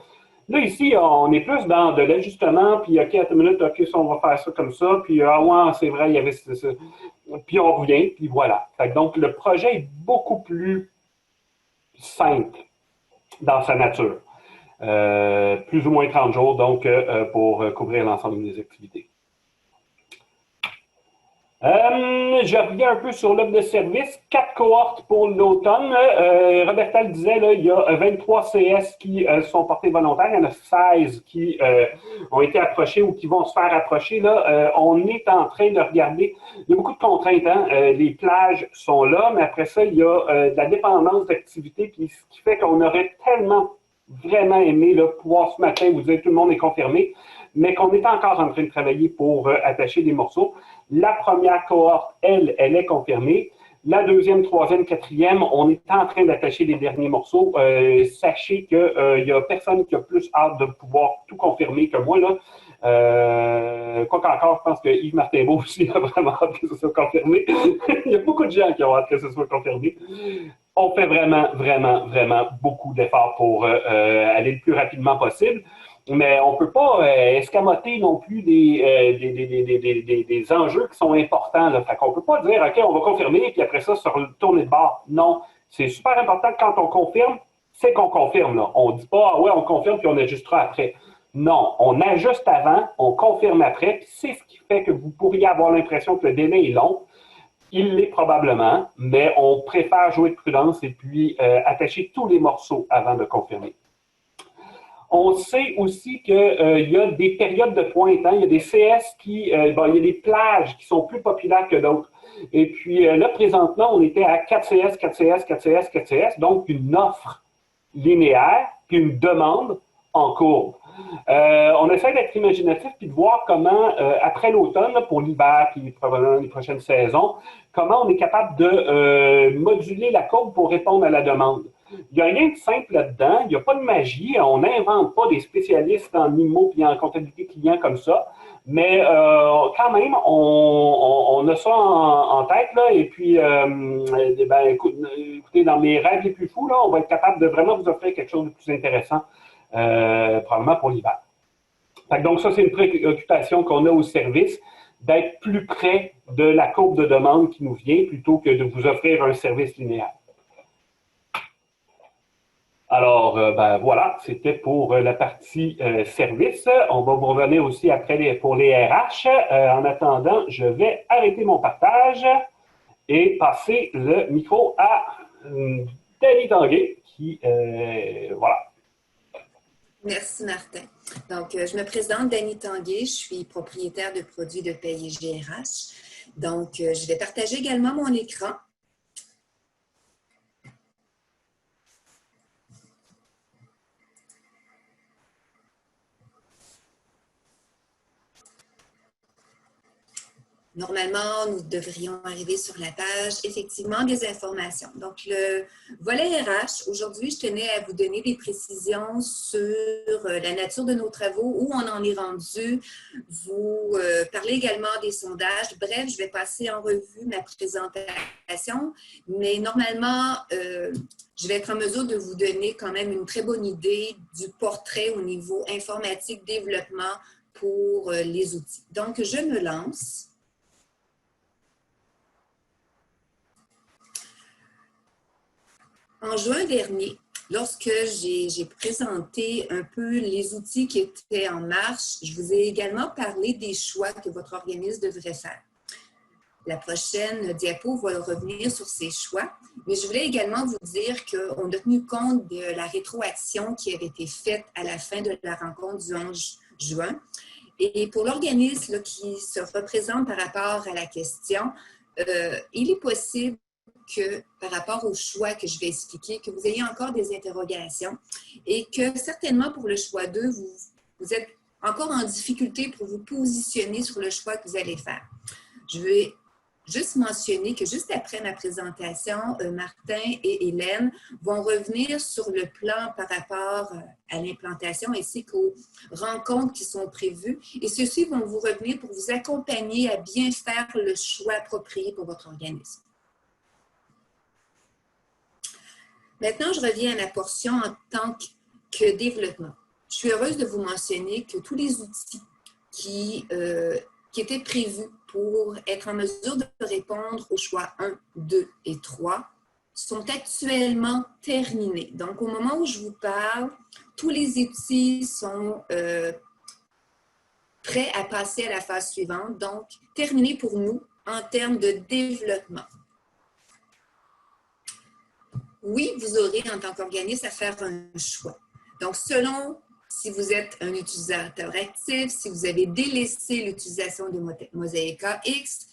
là, ici, on est plus dans de l'ajustement, puis OK, attends une minute, OK, ça, on va faire ça comme ça, puis ah ouais, c'est vrai, il y avait ça. Puis on revient, puis voilà. Donc, le projet est beaucoup plus simple dans sa nature. Plus ou moins 30 jours, donc, pour couvrir l'ensemble des activités. Je reviens un peu sur l'offre de service. 4 cohortes pour l'automne. Roberta le disait, là, il y a 23 CS qui sont portés volontaires. Il y en a 16 qui ont été approchés ou qui vont se faire approcher. Là, on est en train de regarder. Il y a beaucoup de contraintes. Hein? Les plages sont là, mais après ça, il y a de la dépendance d'activité, ce qui fait qu'on aurait tellement vraiment aimé là, pouvoir ce matin vous dire que tout le monde est confirmé, mais qu'on est encore en train de travailler pour attacher des morceaux. La première cohorte, elle est confirmée. La deuxième, troisième, quatrième, on est en train d'attacher les derniers morceaux. Sachez qu'il n'y a personne qui a plus hâte de pouvoir tout confirmer que moi. Quoi qu'encore, je pense que Yves Martin-Beau aussi a vraiment hâte que ce soit confirmé. Il y a beaucoup de gens qui ont hâte que ce soit confirmé. On fait vraiment, vraiment, vraiment beaucoup d'efforts pour aller le plus rapidement possible. Mais on ne peut pas escamoter non plus des enjeux qui sont importants. Là. Fait qu'on ne peut pas dire, OK, on va confirmer, puis après ça, se tourner de bord. Non, c'est super important que quand on confirme, c'est qu'on confirme. Là. On ne dit pas, ah ouais, on confirme, puis on ajustera après. Non, on ajuste avant, on confirme après, puis c'est ce qui fait que vous pourriez avoir l'impression que le délai est long. Il l'est probablement, mais on préfère jouer de prudence et puis attacher tous les morceaux avant de confirmer. On sait aussi qu'il y a des périodes de pointe. Hein? Il y a des CS il y a des plages qui sont plus populaires que d'autres. Et puis là, présentement, on était à 4 CS, 4 CS, 4 CS, 4 CS, donc une offre linéaire puis une demande en courbe. On essaie d'être imaginatif puis de voir comment, après l'automne, pour l'hiver puis probablement les prochaines saisons, comment on est capable de moduler la courbe pour répondre à la demande. Il n'y a rien de simple là-dedans, il n'y a pas de magie, on n'invente pas des spécialistes en IMO et en comptabilité client comme ça, mais quand même, on a ça en tête, là, et puis, écoutez, dans mes rêves les plus fous, là, on va être capable de vraiment vous offrir quelque chose de plus intéressant, probablement pour l'hiver. Donc ça, c'est une préoccupation qu'on a au service, d'être plus près de la courbe de demande qui nous vient, plutôt que de vous offrir un service linéaire. Alors, voilà, c'était pour la partie service. On va vous revenir aussi après pour les RH. En attendant, je vais arrêter mon partage et passer le micro à Dany Tanguay, qui, voilà. Merci, Martin. Donc, je me présente, Dany Tanguay, je suis propriétaire de produits de paye et GRH. Donc, je vais partager également mon écran. Normalement, nous devrions arriver sur la page, effectivement, des informations. Donc, le volet RH, aujourd'hui, je tenais à vous donner des précisions sur la nature de nos travaux, où on en est rendu, vous parler également des sondages. Bref, je vais passer en revue ma présentation, mais normalement, je vais être en mesure de vous donner quand même une très bonne idée du portrait au niveau informatique, développement pour les outils. Donc, je me lance. En juin dernier, lorsque j'ai présenté un peu les outils qui étaient en marche, je vous ai également parlé des choix que votre organisme devrait faire. La prochaine diapo va revenir sur ces choix, mais je voulais également vous dire qu'on a tenu compte de la rétroaction qui avait été faite à la fin de la rencontre du 11 juin. Et pour l'organisme qui se représente par rapport à la question, il est possible que par rapport au choix que je vais expliquer, que vous ayez encore des interrogations et que certainement pour le choix 2, vous êtes encore en difficulté pour vous positionner sur le choix que vous allez faire. Je vais juste mentionner que juste après ma présentation, Martin et Hélène vont revenir sur le plan par rapport à l'implantation ainsi qu'aux rencontres qui sont prévues. Et ceux-ci vont vous revenir pour vous accompagner à bien faire le choix approprié pour votre organisme. Maintenant, je reviens à ma portion en tant que développement. Je suis heureuse de vous mentionner que tous les outils qui étaient prévus pour être en mesure de répondre aux choix 1, 2 et 3 sont actuellement terminés. Donc, au moment où je vous parle, tous les outils sont prêts à passer à la phase suivante, donc terminés pour nous en termes de développement. Oui, vous aurez en tant qu'organisme à faire un choix. Donc, selon si vous êtes un utilisateur actif, si vous avez délaissé l'utilisation de Mosaic AX,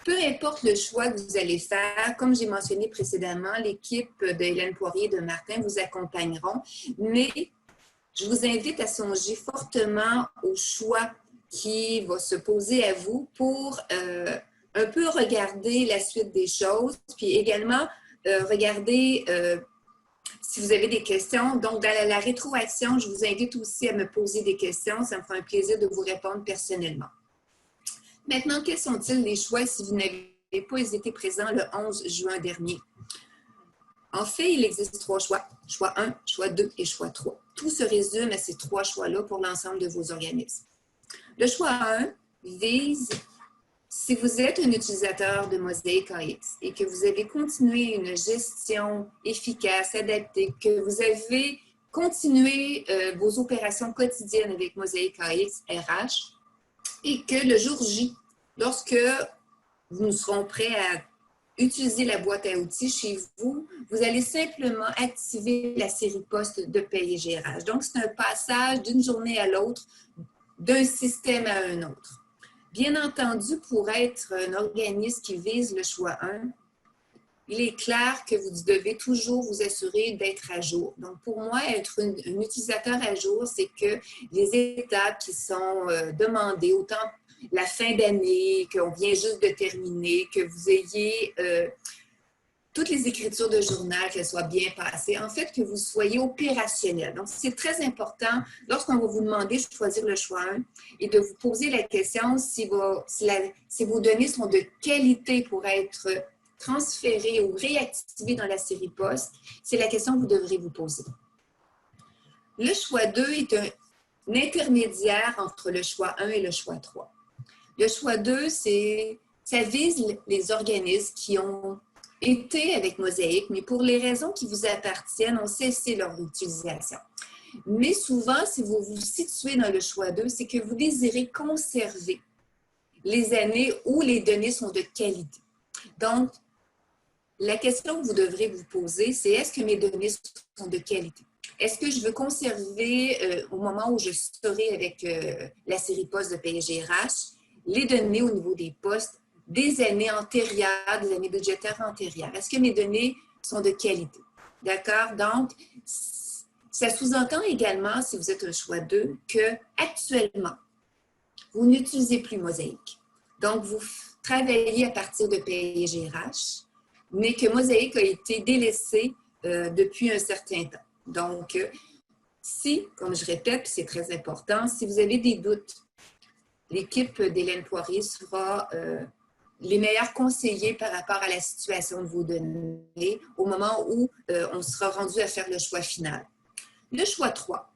peu importe le choix que vous allez faire, comme j'ai mentionné précédemment, l'équipe de Hélène Poirier et de Martin vous accompagneront, mais je vous invite à songer fortement au choix qui va se poser à vous pour un peu regarder la suite des choses, puis également regarder si vous avez des questions. Donc, dans la rétroaction, je vous invite aussi à me poser des questions. Ça me fera un plaisir de vous répondre personnellement. Maintenant, quels sont-ils les choix si vous n'avez pas été présent le 11 juin dernier? En fait, il existe 3 choix. Choix 1, choix 2 et choix 3. Tout se résume à ces 3 choix-là pour l'ensemble de vos organismes. Le choix 1 vise, si vous êtes un utilisateur de Mosaic AX et que vous avez continué une gestion efficace, adaptée, que vous avez continué vos opérations quotidiennes avec Mosaic AX RH et que le jour J, lorsque nous serons prêts à utiliser la boîte à outils chez vous, vous allez simplement activer la série poste de paye et gérage. Donc, c'est un passage d'une journée à l'autre, d'un système à un autre. Bien entendu, pour être un organisme qui vise le choix 1, il est clair que vous devez toujours vous assurer d'être à jour. Donc, pour moi, être un utilisateur à jour, c'est que les étapes qui sont demandées, autant la fin d'année, qu'on vient juste de terminer, que vous ayez toutes les écritures de journal, qu'elles soient bien passées, en fait, que vous soyez opérationnel. Donc, c'est très important, lorsqu'on va vous demander de choisir le choix 1 et de vous poser la question si vos données sont de qualité pour être transférées ou réactivées dans la série poste, c'est la question que vous devrez vous poser. Le choix 2 est un intermédiaire entre le choix 1 et le choix 3. Le choix 2, ça vise les organismes qui ont été avec Mosaic, mais pour les raisons qui vous appartiennent, ont cessé leur utilisation. Mais souvent, si vous vous situez dans le choix 2, c'est que vous désirez conserver les années où les données sont de qualité. Donc, la question que vous devrez vous poser, c'est est-ce que mes données sont de qualité? Est-ce que je veux conserver, au moment où je serai avec la série poste de PSGRH, les données au niveau des postes des années antérieures, des années budgétaires antérieures? Est-ce que mes données sont de qualité? D'accord? Donc, ça sous-entend également, si vous êtes un choix 2, qu'actuellement, vous n'utilisez plus Mosaic. Donc, vous travaillez à partir de PSGRH, mais que Mosaic a été délaissé depuis un certain temps. Donc, si, comme je répète, c'est très important, si vous avez des doutes, l'équipe d'Hélène Poirier sera les meilleurs conseillers par rapport à la situation de vos données au moment où on sera rendu à faire le choix final. Le choix 3.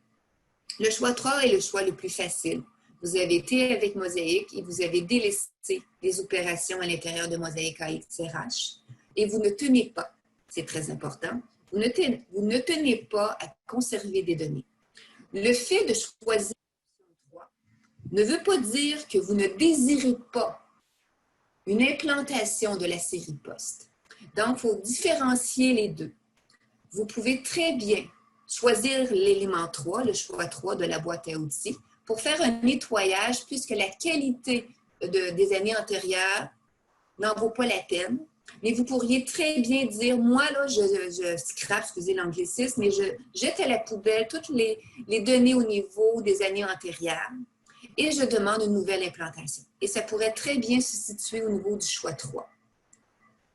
Le choix 3 est le choix le plus facile. Vous avez été avec Mosaic et vous avez délaissé les opérations à l'intérieur de Mosaic AX/RH et vous ne tenez pas, c'est très important, vous ne tenez pas à conserver des données. Le fait de choisir l'option 3 ne veut pas dire que vous ne désirez pas une implantation de la série poste. Donc, il faut différencier les deux. Vous pouvez très bien choisir l'élément 3, le choix 3 de la boîte à outils, pour faire un nettoyage puisque la qualité des années antérieures n'en vaut pas la peine. Mais vous pourriez très bien dire, moi, là, je scrape, excusez l'anglicisme, mais je jette à la poubelle toutes les données au niveau des années antérieures et je demande une nouvelle implantation. Et ça pourrait très bien se situer au niveau du choix 3.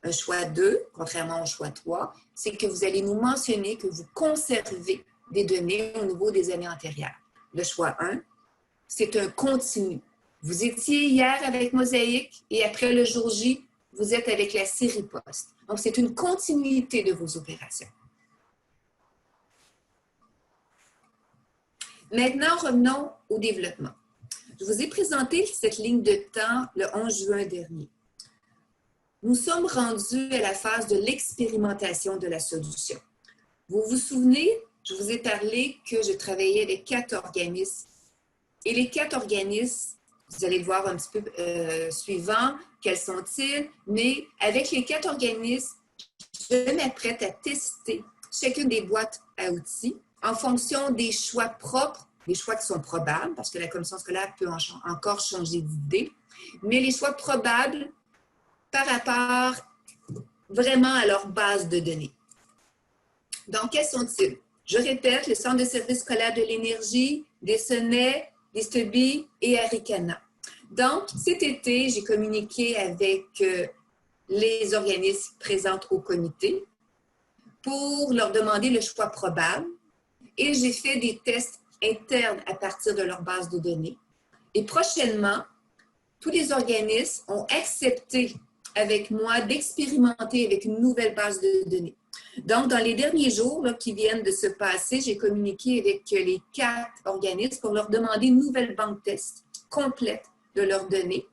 Un choix 2, contrairement au choix 3, c'est que vous allez nous mentionner que vous conservez des données au niveau des années antérieures. Le choix 1, c'est un continu. Vous étiez hier avec Mosaïque et après le jour J, vous êtes avec la série poste. Donc, c'est une continuité de vos opérations. Maintenant, revenons au développement. Je vous ai présenté cette ligne de temps le 11 juin dernier. Nous sommes rendus à la phase de l'expérimentation de la solution. Vous vous souvenez, je vous ai parlé que je travaillais avec 4 organismes. Et les 4 organismes, vous allez le voir un petit peu suivant, quels sont-ils? Mais avec les 4 organismes, je m'apprête à tester chacune des boîtes à outils en fonction des choix propres, des choix qui sont probables, parce que la commission scolaire peut encore changer d'idée, mais les choix probables par rapport vraiment à leur base de données. Donc, quels sont-ils? Je répète, le Centre de services scolaires de l'énergie, des Sonnets, des Stubby et Aricana. Donc, cet été, j'ai communiqué avec les organismes présents au comité pour leur demander le choix probable et j'ai fait des tests internes à partir de leur base de données. Et prochainement, tous les organismes ont accepté avec moi d'expérimenter avec une nouvelle base de données. Donc, dans les derniers jours là, qui viennent de se passer, j'ai communiqué avec les 4 organismes pour leur demander une nouvelle banque test complète de leurs données.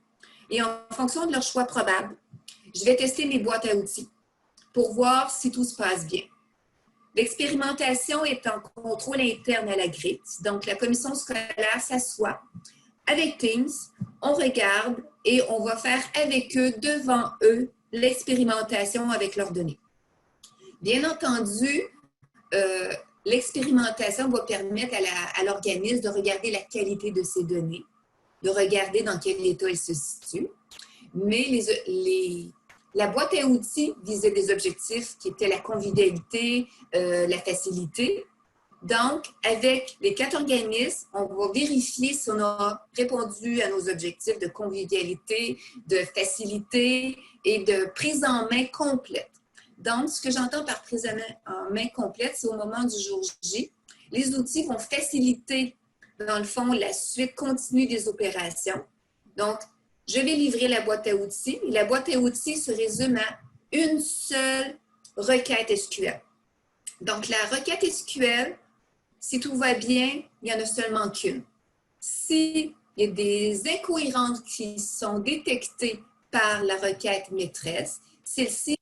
Et en fonction de leur choix probable, je vais tester mes boîtes à outils pour voir si tout se passe bien. L'expérimentation est en contrôle interne à la GRIT. Donc, la commission scolaire s'assoit avec Teams, on regarde et on va faire avec eux, devant eux, l'expérimentation avec leurs données. Bien entendu, l'expérimentation va permettre à l'organisme de regarder la qualité de ses données, de regarder dans quel état elle se situe. Mais la boîte à outils visait des objectifs qui étaient la convivialité, la facilité. Donc, avec les 4 organismes, on va vérifier si on a répondu à nos objectifs de convivialité, de facilité et de prise en main complète. Donc, ce que j'entends par prise en main complète, c'est au moment du jour J. Les outils vont faciliter, dans le fond, la suite continue des opérations. Donc, je vais livrer la boîte à outils. Et la boîte à outils se résume à une seule requête SQL. Donc, la requête SQL, si tout va bien, il n'y en a seulement qu'une. S'il y a des incohérences qui sont détectées par la requête maîtresse, celle-ci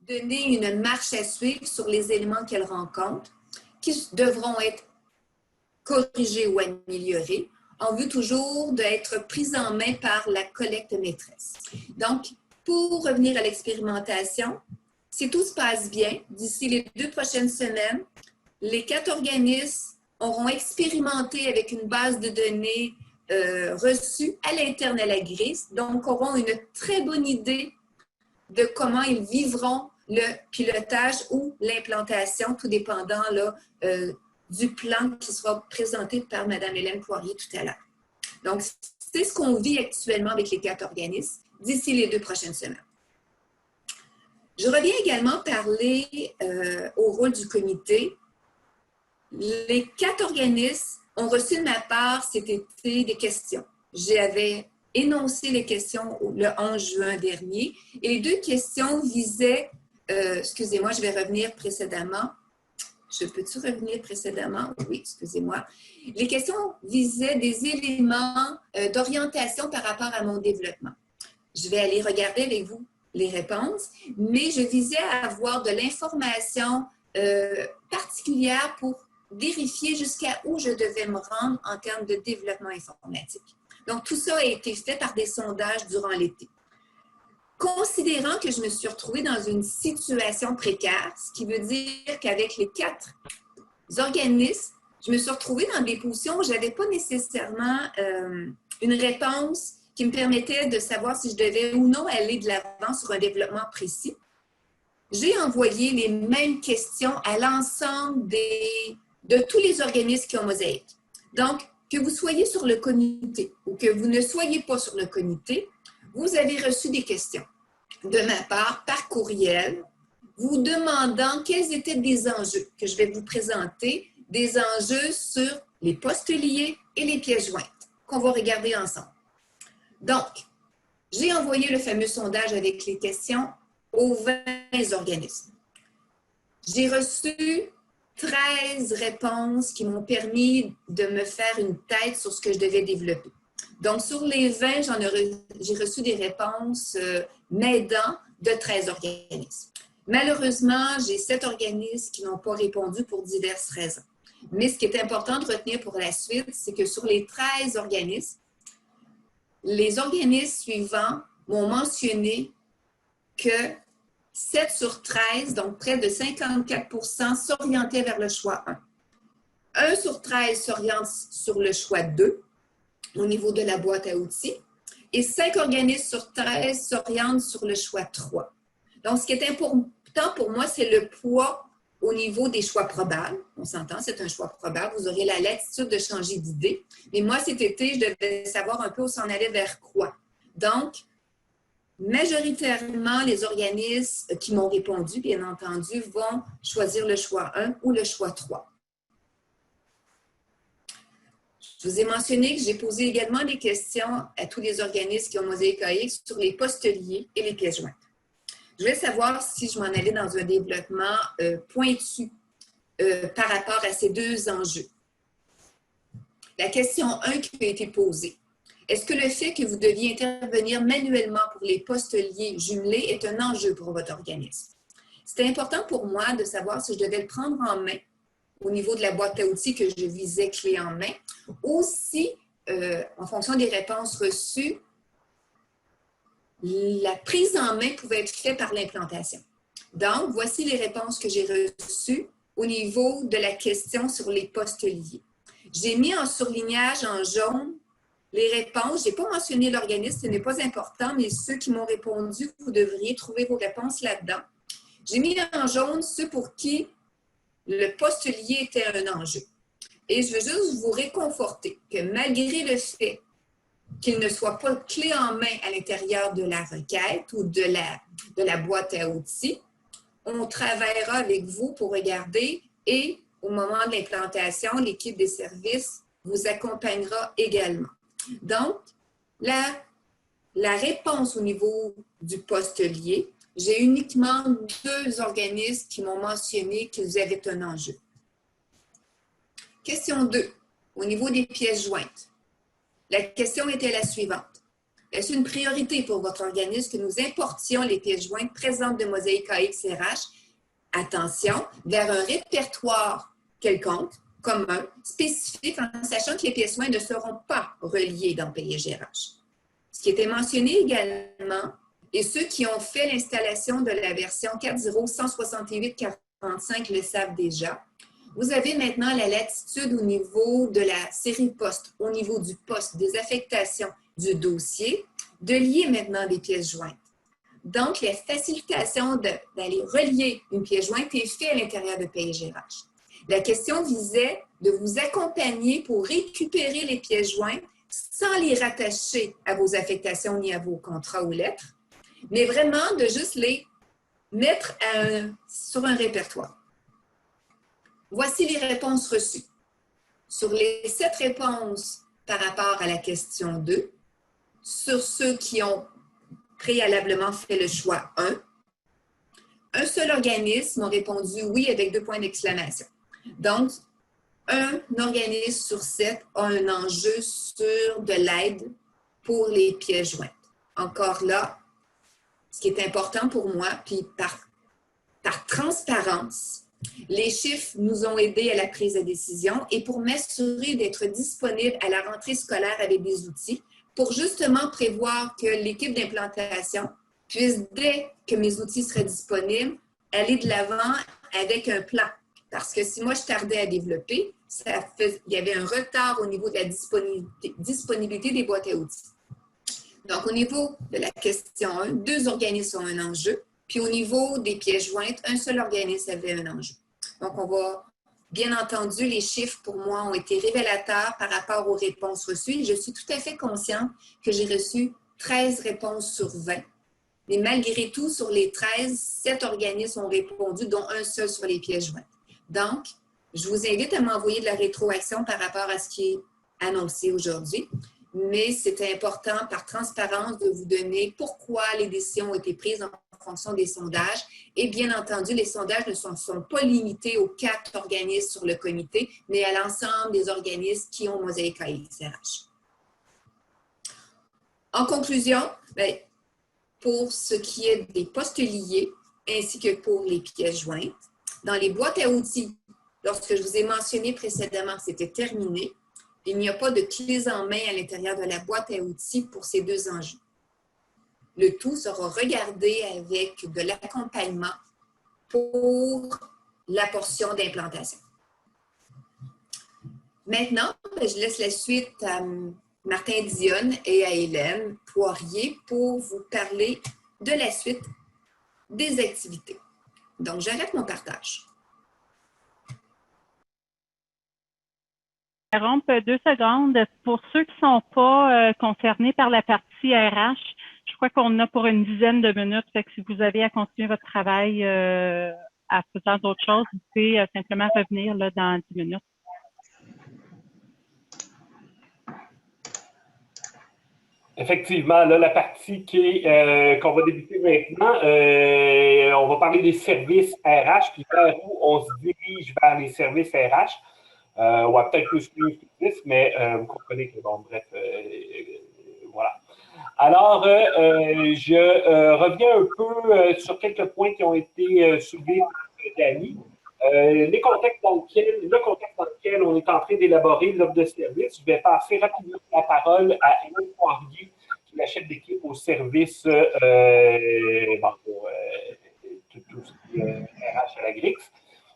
va donner une marche à suivre sur les éléments qu'elle rencontre, qui devront être corrigés ou améliorés, en vue toujours d'être pris en main par la collecte maîtresse. Donc, pour revenir à l'expérimentation, si tout se passe bien, d'ici les 2 prochaines semaines, les 4 organismes auront expérimenté avec une base de données reçue à l'interne à la GRIT, donc auront une très bonne idée de comment ils vivront le pilotage ou l'implantation, tout dépendant là, du plan qui sera présenté par Mme Hélène Poirier tout à l'heure. Donc, c'est ce qu'on vit actuellement avec les 4 organismes d'ici les 2 prochaines semaines. Je reviens également parler au rôle du comité. Les 4 organismes ont reçu de ma part cet été des questions. J'avais énoncé les questions le 11 juin dernier et les 2 questions visaient, excusez-moi, je vais revenir précédemment. Peux-tu revenir précédemment? Oui, excusez-moi. Les questions visaient des éléments d'orientation par rapport à mon développement. Je vais aller regarder avec vous les réponses, mais je visais à avoir de l'information particulière pour vérifier jusqu'à où je devais me rendre en termes de développement informatique. Donc, tout ça a été fait par des sondages durant l'été. Considérant que je me suis retrouvée dans une situation précaire, ce qui veut dire qu'avec les 4 organismes, je me suis retrouvée dans des positions où je n'avais pas nécessairement une réponse qui me permettait de savoir si je devais ou non aller de l'avant sur un développement précis. J'ai envoyé les mêmes questions à l'ensemble de tous les organismes qui ont Mosaïque. Donc, que vous soyez sur le comité ou que vous ne soyez pas sur le comité, vous avez reçu des questions de ma part par courriel, vous demandant quels étaient des enjeux que je vais vous présenter, des enjeux sur les postes liés et les pièces jointes qu'on va regarder ensemble. Donc, j'ai envoyé le fameux sondage avec les questions aux 20 organismes. J'ai reçu 13 réponses qui m'ont permis de me faire une tête sur ce que je devais développer. Donc, sur les 20, j'ai reçu des réponses m'aidant de 13 organismes. Malheureusement, j'ai 7 organismes qui n'ont pas répondu pour diverses raisons. Mais ce qui est important de retenir pour la suite, c'est que sur les 13 organismes, les organismes suivants m'ont mentionné que 7 sur 13, donc près de 54 % s'orientaient vers le choix 1. 1 sur 13 s'oriente sur le choix 2 au niveau de la boîte à outils et 5 organismes sur 13 s'orientent sur le choix 3. Donc, ce qui est important pour moi, c'est le poids au niveau des choix probables. On s'entend, c'est un choix probable. Vous aurez la latitude de changer d'idée. Mais moi, cet été, je devais savoir un peu où s'en allait vers quoi. Donc, majoritairement, les organismes qui m'ont répondu, bien entendu, vont choisir le choix 1 ou le choix 3. Je vous ai mentionné que j'ai posé également des questions à tous les organismes qui ont Mosaïque AX sur les postes liés et les pièces jointes. Je voulais savoir si je m'en allais dans un développement pointu par rapport à ces deux enjeux. La question 1 qui a été posée. Est-ce que le fait que vous deviez intervenir manuellement pour les postes liés jumelés est un enjeu pour votre organisme? C'était important pour moi de savoir si je devais le prendre en main au niveau de la boîte à outils que je visais clé en main, ou si, en fonction des réponses reçues, la prise en main pouvait être faite par l'implantation. Donc, voici les réponses que j'ai reçues au niveau de la question sur les postes liés. J'ai mis en surlignage en jaune les réponses. Je n'ai pas mentionné l'organisme, ce n'est pas important, mais ceux qui m'ont répondu, vous devriez trouver vos réponses là-dedans. J'ai mis en jaune ceux pour qui le poste lié était un enjeu. Et je veux juste vous réconforter que malgré le fait qu'il ne soit pas clé en main à l'intérieur de la requête ou de la boîte à outils, on travaillera avec vous pour regarder et au moment de l'implantation, l'équipe des services vous accompagnera également. Donc, la réponse au niveau du poste lié, j'ai uniquement 2 organismes qui m'ont mentionné qu'ils avaient un enjeu. Question 2, au niveau des pièces jointes. La question était la suivante. Est-ce une priorité pour votre organisme que nous importions les pièces jointes présentes de Mosaïque AX RH, attention, vers un répertoire quelconque, commun, spécifique, en sachant que les pièces jointes ne seront pas reliées dans PayGRH? Ce qui était mentionné également, et ceux qui ont fait l'installation de la version 4.0.168.45 le savent déjà, vous avez maintenant la latitude au niveau de la série poste, au niveau du poste, des affectations du dossier, de lier maintenant des pièces jointes. Donc, la facilitation d'aller relier une pièce jointe est faite à l'intérieur de PayGRH. La question visait de vous accompagner pour récupérer les pièces jointes sans les rattacher à vos affectations ni à vos contrats ou lettres, mais vraiment de juste les mettre sur un répertoire. Voici les réponses reçues. Sur les 7 réponses par rapport à la question 2, sur ceux qui ont préalablement fait le choix 1, un seul organisme a répondu oui avec 2 points d'exclamation. Donc, un organisme sur 7 a un enjeu sur de l'aide pour les pièces jointes. Encore là, ce qui est important pour moi, puis par transparence, les chiffres nous ont aidés à la prise de décision et pour m'assurer d'être disponible à la rentrée scolaire avec des outils pour justement prévoir que l'équipe d'implantation puisse, dès que mes outils seraient disponibles, aller de l'avant avec un plan. Parce que si moi, je tardais à développer, il y avait un retard au niveau de la disponibilité des boîtes à outils. Donc, au niveau de la question 1, 2 organismes ont un enjeu. Puis au niveau des pièces jointes, un seul organisme avait un enjeu. Donc, on va, bien entendu, les chiffres pour moi ont été révélateurs par rapport aux réponses reçues. Je suis tout à fait consciente que j'ai reçu 13 réponses sur 20. Mais malgré tout, sur les 13, 7 organismes ont répondu, dont un seul sur les pièces jointes. Donc, je vous invite à m'envoyer de la rétroaction par rapport à ce qui est annoncé aujourd'hui. Mais c'est important, par transparence, de vous donner pourquoi les décisions ont été prises en fonction des sondages. Et bien entendu, les sondages ne sont pas limités aux 4 organismes sur le comité, mais à l'ensemble des organismes qui ont Mosaïque AXRH. En conclusion, pour ce qui est des postes liés, ainsi que pour les pièces jointes, dans les boîtes à outils, lorsque je vous ai mentionné précédemment que c'était terminé, il n'y a pas de clés en main à l'intérieur de la boîte à outils pour ces 2 enjeux. Le tout sera regardé avec de l'accompagnement pour la portion d'implantation. Maintenant, je laisse la suite à Martin Dionne et à Hélène Poirier pour vous parler de la suite des activités. Donc, j'arrête mon partage. Interrompre 2 secondes. Pour ceux qui ne sont pas concernés par la partie RH, je crois qu'on a pour une dizaine de minutes. Fait que si vous avez à continuer votre travail à faisant d'autres choses, vous pouvez simplement revenir là, dans 10 minutes. Effectivement, là, la partie qu'on va débuter maintenant, on va parler des services RH, puis vers où on se dirige vers les services RH. Ouais, peut-être plus 10, mais vous comprenez que, bon, bref, voilà. Alors, je reviens un peu sur quelques points qui ont été soulevés par Dani. Le contexte dans lequel on est en train d'élaborer l'offre de service. Je vais passer rapidement la parole à Hélène Poirier, qui est la chef d'équipe au service tout ce qui est RH à la GRIX.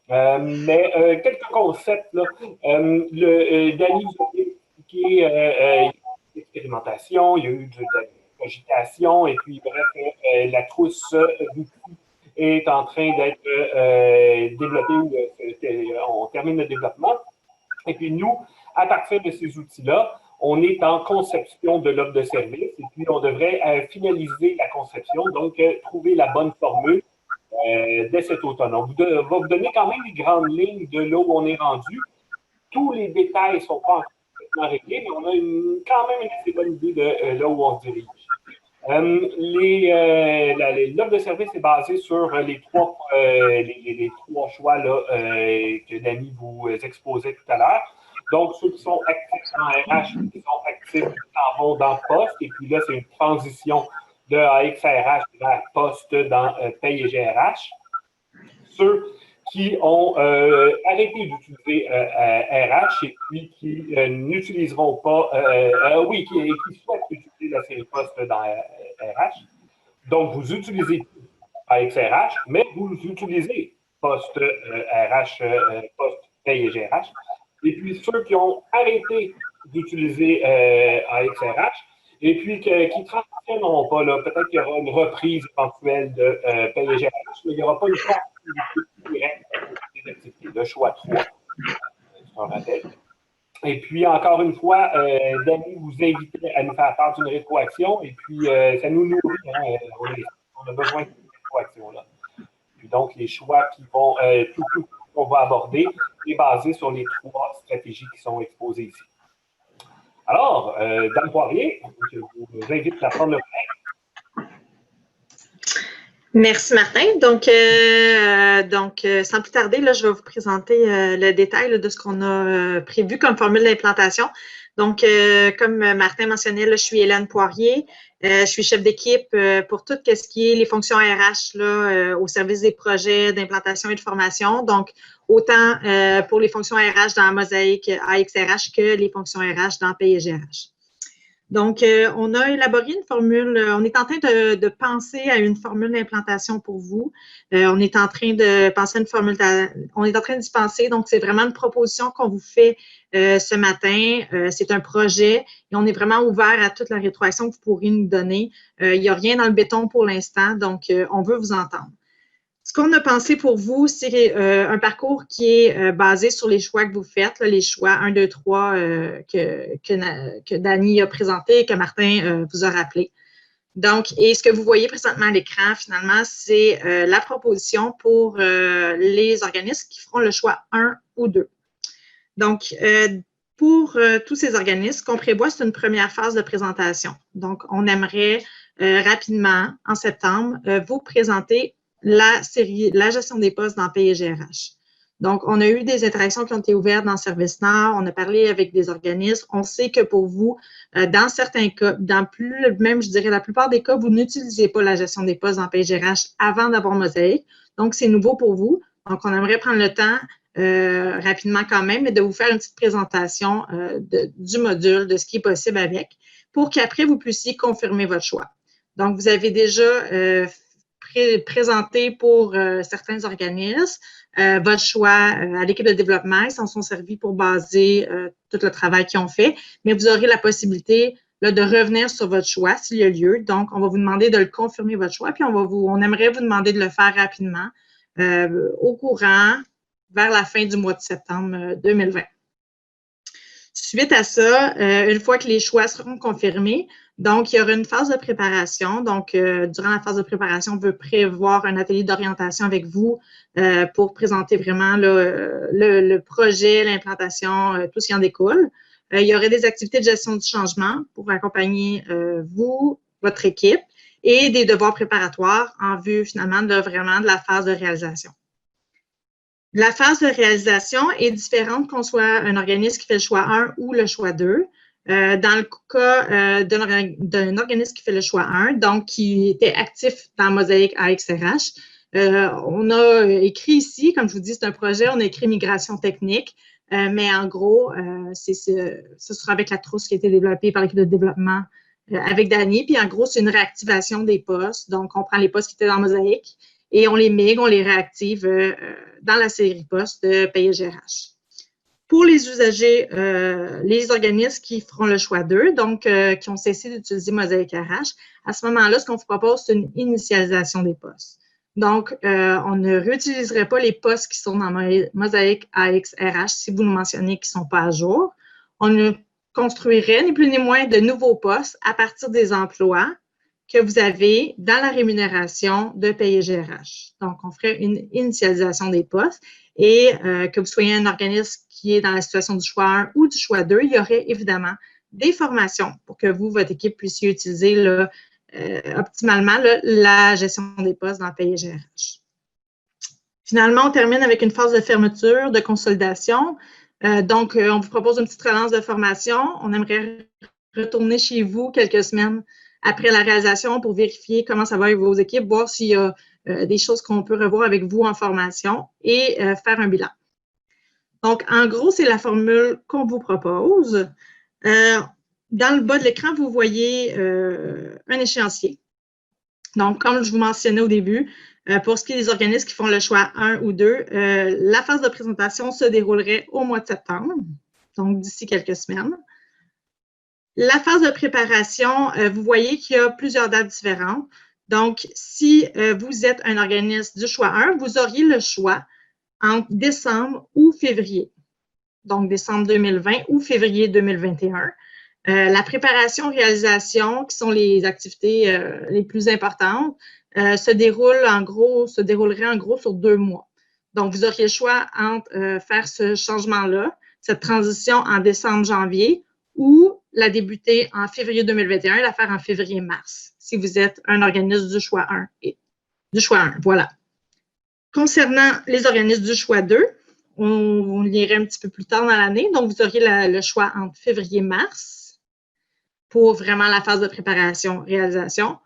Mais quelques concepts. Là. Dani vous a expliqué l'expérimentation, il y a eu de la cogitation, et puis bref, la trousse d'outils est en train d'être développée, on termine le développement. Et puis nous, à partir de ces outils-là, on est en conception de l'offre de service, et puis on devrait finaliser la conception, donc trouver la bonne formule dès cet automne. On va vous donner quand même les grandes lignes de là où on est rendu. Tous les détails ne sont pas encore complètement réglés, mais on a quand même une assez bonne idée de là où on se dirige. L'offre de service est basée sur les trois choix là, que Dani vous exposait tout à l'heure. Donc, ceux qui sont actifs en RH, ceux qui sont actifs en vont dans poste, et puis là, c'est une transition de AXRH vers poste dans paye et GRH. Ceux qui ont arrêté d'utiliser RH et puis qui n'utiliseront pas, qui souhaitent utiliser la série poste dans RH. Donc, vous utilisez AXRH, mais vous utilisez poste RH, poste paye et GRH. Et puis, ceux qui ont arrêté d'utiliser AXRH et puis qui ne transitionneront pas, peut-être qu'il y aura une reprise éventuelle de paye et GRH, mais il n'y aura pas une continuité directe des activités. Le choix 3, c'est un rappel. Et puis, encore une fois, Dani vous invitait à nous faire part d'une rétroaction, et puis ça nous nourrit, hein, on a besoin de cette rétroaction-là. Puis donc, les choix tout qu'on va aborder est basé sur les 3 stratégies qui sont exposées ici. Alors, Dame Poirier, je vous invite à prendre le relais. Merci, Martin. Donc, sans plus tarder, là, je vais vous présenter le détail là, de ce qu'on a prévu comme formule d'implantation. Donc, comme Martin mentionnait, là, je suis Hélène Poirier. Je suis chef d'équipe pour tout ce qui est les fonctions RH là, au service des projets d'implantation et de formation. Donc, autant pour les fonctions RH dans Mosaïque AXRH que les fonctions RH dans PayGRH. Donc, on a élaboré une formule, on est en train de penser à une formule d'implantation pour vous. On est en train de penser à une formule, on est en train d'y penser. Donc, c'est vraiment une proposition qu'on vous fait ce matin. C'est un projet et on est vraiment ouvert à toute la rétroaction que vous pourrez nous donner. Il n'y a rien dans le béton pour l'instant, donc on veut vous entendre. Ce qu'on a pensé pour vous, c'est un parcours qui est basé sur les choix que vous faites, là, les choix 1, 2, 3 que Dani a présenté et que Martin vous a rappelé. Donc, et ce que vous voyez présentement à l'écran, finalement, c'est la proposition pour les organismes qui feront le choix 1 ou 2. Donc, pour tous ces organismes, ce qu'on prévoit, c'est une première phase de présentation. Donc, on aimerait rapidement, en septembre, vous présenter la gestion des postes dans PayGRH. Donc, on a eu des interactions qui ont été ouvertes dans ServiceNow, on a parlé avec des organismes. On sait que pour vous, dans certains cas, même je dirais la plupart des cas, vous n'utilisez pas la gestion des postes dans PayGRH avant d'avoir Mosaic. Donc, c'est nouveau pour vous. Donc, on aimerait prendre le temps rapidement quand même, mais de vous faire une petite présentation du module, de ce qui est possible avec, pour qu'après, vous puissiez confirmer votre choix. Donc, vous avez déjà présenté pour certains organismes votre choix à l'équipe de développement. Ils s'en sont servis pour baser tout le travail qu'ils ont fait, mais vous aurez la possibilité là, de revenir sur votre choix s'il y a lieu. Donc, on va vous demander de le confirmer votre choix, puis on aimerait vous demander de le faire rapidement au courant vers la fin du mois de septembre 2020. Suite à ça, une fois que les choix seront confirmés, donc il y aura une phase de préparation. Donc, durant la phase de préparation, on veut prévoir un atelier d'orientation avec vous pour présenter vraiment le projet, l'implantation, tout ce qui en découle. Il y aurait des activités de gestion du changement pour accompagner vous, votre équipe, et des devoirs préparatoires en vue finalement de la phase de réalisation. La phase de réalisation est différente qu'on soit un organisme qui fait le choix 1 ou le choix 2. Dans le cas d'un organisme qui fait le choix 1, donc qui était actif dans Mosaic AXRH, on a écrit ici, comme je vous dis, c'est un projet, on a écrit migration technique, mais en gros, ce sera avec la trousse qui a été développée par l'équipe de développement avec Dani. Puis en gros, c'est une réactivation des postes. Donc, on prend les postes qui étaient dans Mosaic et on les migre, on les réactive dans la série postes de PayGRH. Pour les usagers, les organismes qui feront le choix 2, donc qui ont cessé d'utiliser Mosaic RH, à ce moment-là, ce qu'on vous propose, c'est une initialisation des postes. Donc, on ne réutiliserait pas les postes qui sont dans Mosaic AXRH si vous nous mentionnez qu'ils ne sont pas à jour. On ne construirait ni plus ni moins de nouveaux postes à partir des emplois que vous avez dans la rémunération de PayGRH. Donc, on ferait une initialisation des postes et que vous soyez un organisme qui est dans la situation du choix 1 ou du choix 2, il y aurait évidemment des formations pour que vous, votre équipe, puissiez utiliser optimalement la gestion des postes dans PayGRH. Finalement, on termine avec une phase de fermeture, de consolidation. Donc, on vous propose une petite relance de formation. On aimerait retourner chez vous quelques semaines après la réalisation pour vérifier comment ça va avec vos équipes, voir s'il y a des choses qu'on peut revoir avec vous en formation et faire un bilan. Donc, en gros, c'est la formule qu'on vous propose. Dans le bas de l'écran, vous voyez un échéancier. Donc, comme je vous mentionnais au début, pour ce qui est des organismes qui font le choix 1 ou 2, la phase de présentation se déroulerait au mois de septembre, donc d'ici quelques semaines. La phase de préparation, vous voyez qu'il y a plusieurs dates différentes. Donc, si vous êtes un organisme du choix 1, vous auriez le choix entre décembre ou février. Donc, décembre 2020 ou février 2021. La préparation-réalisation, qui sont les activités les plus importantes, se déroulerait en gros sur 2 mois. Donc, vous auriez le choix entre faire ce changement-là, cette transition en décembre-janvier, ou la débuter en février 2021 et la faire en février-mars, si vous êtes un organisme du choix 1. Voilà. Concernant les organismes du choix 2, on lirait un petit peu plus tard dans l'année, donc vous auriez le choix entre février-mars pour vraiment la phase de préparation-réalisation,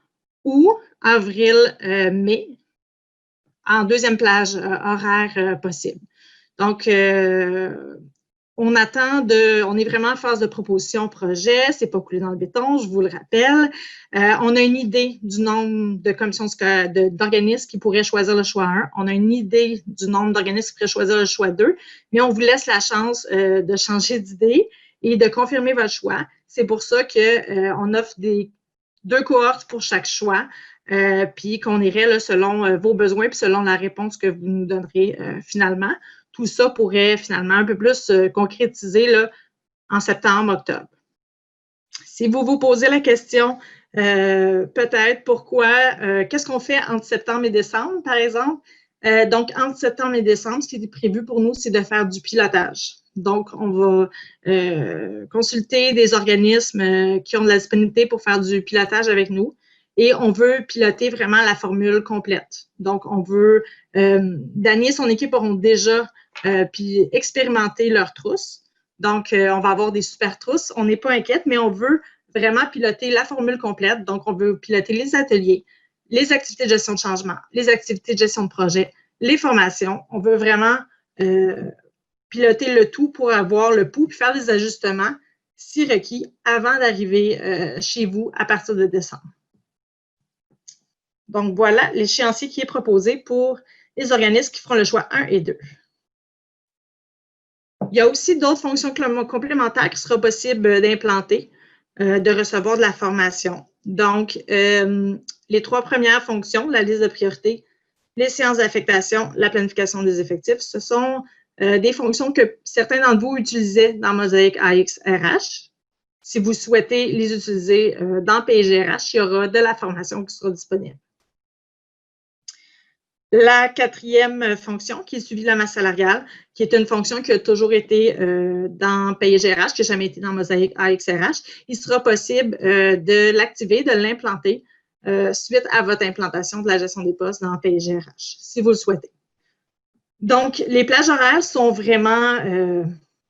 ou avril-mai en deuxième plage horaire possible. Donc, on est vraiment en phase de proposition projet, c'est pas coulé dans le béton, je vous le rappelle. On a une idée du nombre de commissions d'organismes qui pourraient choisir le choix 1. On a une idée du nombre d'organismes qui pourraient choisir le choix 2, mais on vous laisse la chance de changer d'idée et de confirmer votre choix. C'est pour ça qu'on offre 2 cohortes pour chaque choix, puis qu'on irait là, selon vos besoins puis selon la réponse que vous nous donnerez finalement. Tout ça pourrait finalement un peu plus se concrétiser là, en septembre, octobre. Si vous vous posez la question, peut-être pourquoi, qu'est-ce qu'on fait entre septembre et décembre, par exemple? Donc, entre septembre et décembre, ce qui est prévu pour nous, c'est de faire du pilotage. Donc, on va consulter des organismes qui ont de la disponibilité pour faire du pilotage avec nous et on veut piloter vraiment la formule complète. Donc, on veut, Dany et son équipe auront déjà puis expérimenter leurs trousses. Donc, on va avoir des super trousses. On n'est pas inquiète, mais on veut vraiment piloter la formule complète. Donc, on veut piloter les ateliers, les activités de gestion de changement, les activités de gestion de projet, les formations. On veut vraiment piloter le tout pour avoir le pouls puis faire des ajustements, si requis, avant d'arriver chez vous à partir de décembre. Donc, voilà l'échéancier qui est proposé pour les organismes qui feront le choix 1 et 2. Il y a aussi d'autres fonctions complémentaires qui sera possible d'implanter, de recevoir de la formation. Donc, les 3 premières fonctions, la liste de priorités, les séances d'affectation, la planification des effectifs, ce sont des fonctions que certains d'entre vous utilisaient dans Mosaic AX RH. Si vous souhaitez les utiliser dans PGRH, il y aura de la formation qui sera disponible. La 4e fonction, qui est suivie de la masse salariale, qui est une fonction qui a toujours été dans PGRH, qui n'a jamais été dans Mosaic AXRH, il sera possible de l'activer, de l'implanter suite à votre implantation de la gestion des postes dans PGRH, si vous le souhaitez. Donc, les plages horaires sont vraiment,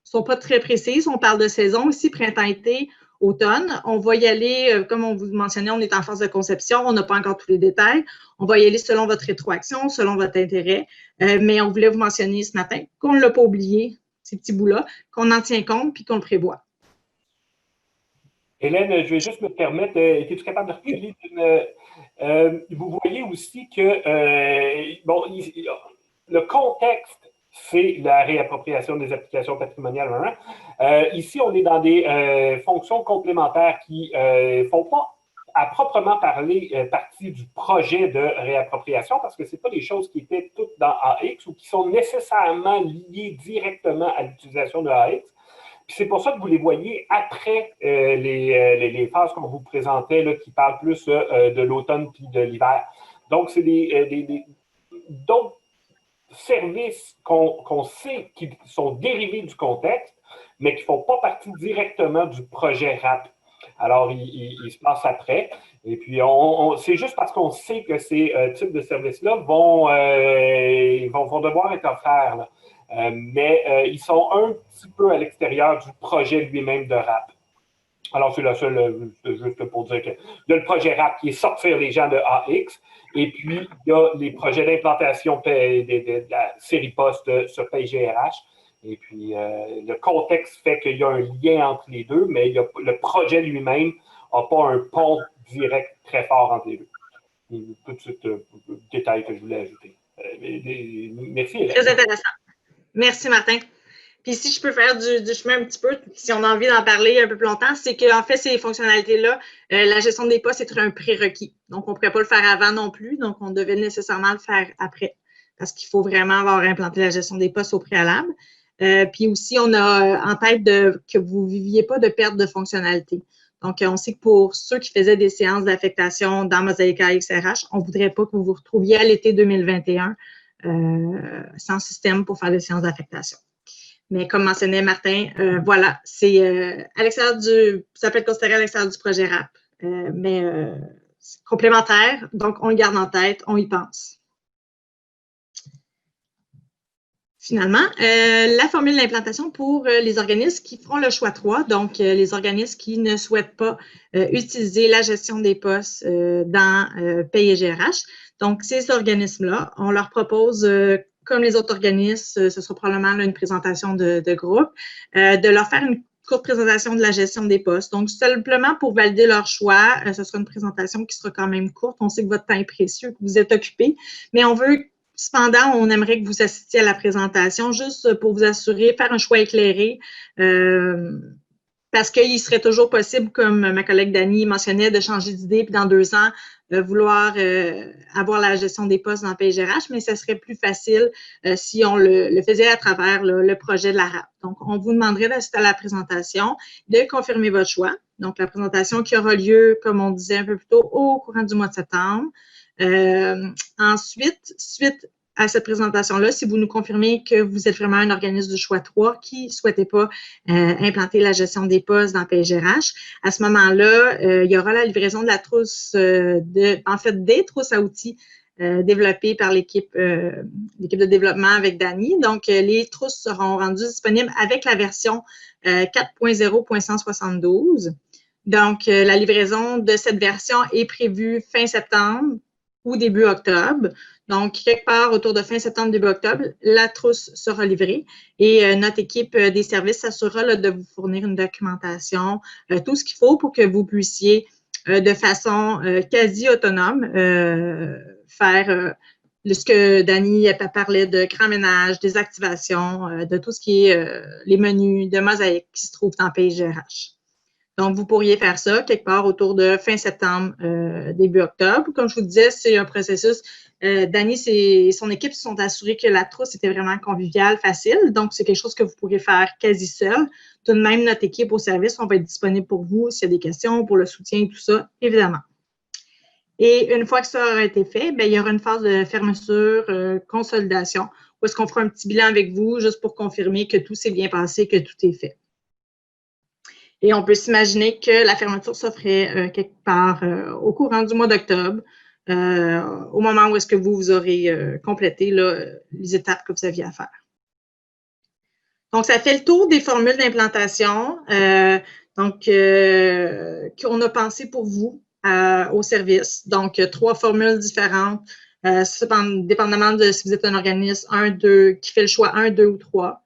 sont pas très précises. On parle de saison ici, printemps-été, automne. On va y aller, comme on vous mentionnait, on est en phase de conception, on n'a pas encore tous les détails. On va y aller selon votre rétroaction, selon votre intérêt. Mais on voulait vous mentionner ce matin qu'on ne l'a pas oublié, ces petits bouts-là, qu'on en tient compte puis qu'on le prévoit. Hélène, je vais juste me permettre, es-tu capable de reculer? Vous voyez aussi que, bon, le contexte, c'est la réappropriation des applications patrimoniales. Ici, on est dans des fonctions complémentaires qui ne font pas, à proprement parler, partie du projet de réappropriation, parce que ce n'est pas des choses qui étaient toutes dans AX ou qui sont nécessairement liées directement à l'utilisation de AX. C'est pour ça que vous les voyez après les phases qu'on vous présentait, là, qui parlent plus de l'automne puis de l'hiver. Donc, c'est d'autres services qu'on sait qui sont dérivés du contexte, mais qui ne font pas partie directement du projet RAP. Alors, il se passe après. Et puis, c'est juste parce qu'on sait que ces types de services-là vont devoir être offerts, là. Mais ils sont un petit peu à l'extérieur du projet lui-même de RAP. Alors, c'est la seule, juste pour dire que il y a le projet RAP qui est sortir les gens de AX, et puis il y a les projets d'implantation de la série poste sur PGRH. Et puis, le contexte fait qu'il y a un lien entre les deux, mais le projet lui-même n'a pas un pont direct très fort entre les deux. Tout de suite, détail que je voulais ajouter. Merci, Hélène. Très intéressant. Merci, Martin. Puis si je peux faire du chemin un petit peu, si on a envie d'en parler un peu plus longtemps, c'est qu'en fait, ces fonctionnalités-là, la gestion des postes est un prérequis. Donc, on ne pourrait pas le faire avant non plus. Donc, on devait nécessairement le faire après parce qu'il faut vraiment avoir implanté la gestion des postes au préalable. Puis aussi, on a en tête que vous ne viviez pas de perte de fonctionnalité. Donc, on sait que pour ceux qui faisaient des séances d'affectation dans Mosaic AXRH, on ne voudrait pas que vous vous retrouviez à l'été 2021 sans système pour faire des séances d'affectation. Mais comme mentionnait Martin, voilà, c'est à l'extérieur ça peut être considéré à l'extérieur du projet RAP, mais c'est complémentaire, donc on le garde en tête, on y pense. Finalement, la formule d'implantation pour les organismes qui feront le choix 3, donc les organismes qui ne souhaitent pas utiliser la gestion des postes dans PGRH. Donc, ces organismes-là, on leur propose comme les autres organismes, ce sera probablement là, une présentation de groupe, de leur faire une courte présentation de la gestion des postes. Donc, simplement pour valider leur choix, ce sera une présentation qui sera quand même courte. On sait que votre temps est précieux, que vous êtes occupé, mais on veut, cependant, on aimerait que vous assistiez à la présentation juste pour vous assurer, faire un choix éclairé, parce qu'il serait toujours possible, comme ma collègue Dani mentionnait, de changer d'idée, puis dans 2 ans, vouloir avoir la gestion des postes dans le PGRH, mais ça serait plus facile si on le faisait à travers le projet de la RAP. Donc, on vous demanderait d'assister à la présentation, de confirmer votre choix. Donc, la présentation qui aura lieu, comme on disait un peu plus tôt, au courant du mois de septembre. Ensuite, suite à cette présentation-là, si vous nous confirmez que vous êtes vraiment un organisme du choix 3 qui ne souhaitait pas implanter la gestion des postes dans PGRH, à ce moment-là, il y aura la livraison de la trousse, des trousses à outils développées par l'équipe de développement avec Dani. Donc, les trousses seront rendues disponibles avec la version 4.0.172. Donc, la livraison de cette version est prévue fin septembre ou début octobre. Donc, quelque part autour de fin septembre, début octobre, la trousse sera livrée et notre équipe des services s'assurera de vous fournir une documentation, tout ce qu'il faut pour que vous puissiez de façon quasi autonome faire ce que Dani parlait de grand ménage, des activations, de tout ce qui est les menus de mosaïque qui se trouvent dans PGRH. Donc, vous pourriez faire ça quelque part autour de fin septembre, début octobre. Comme je vous disais, c'est un processus. Dani et son équipe se sont assurés que la trousse était vraiment conviviale, facile. Donc, c'est quelque chose que vous pourrez faire quasi seul. Tout de même, notre équipe au service, on va être disponible pour vous s'il y a des questions, pour le soutien et tout ça, évidemment. Et une fois que ça aura été fait, bien, il y aura une phase de fermeture, consolidation, où est-ce qu'on fera un petit bilan avec vous juste pour confirmer que tout s'est bien passé, que tout est fait. Et on peut s'imaginer que la fermeture se ferait quelque part au courant du mois d'octobre, au moment où est-ce que vous aurez complété là, les étapes que vous aviez à faire. Donc, ça fait le tour des formules d'implantation qu'on a pensé pour vous au service. Donc, 3 formules différentes, dépendamment de si vous êtes un organisme 1, 2, qui fait le choix 1, 2 ou 3.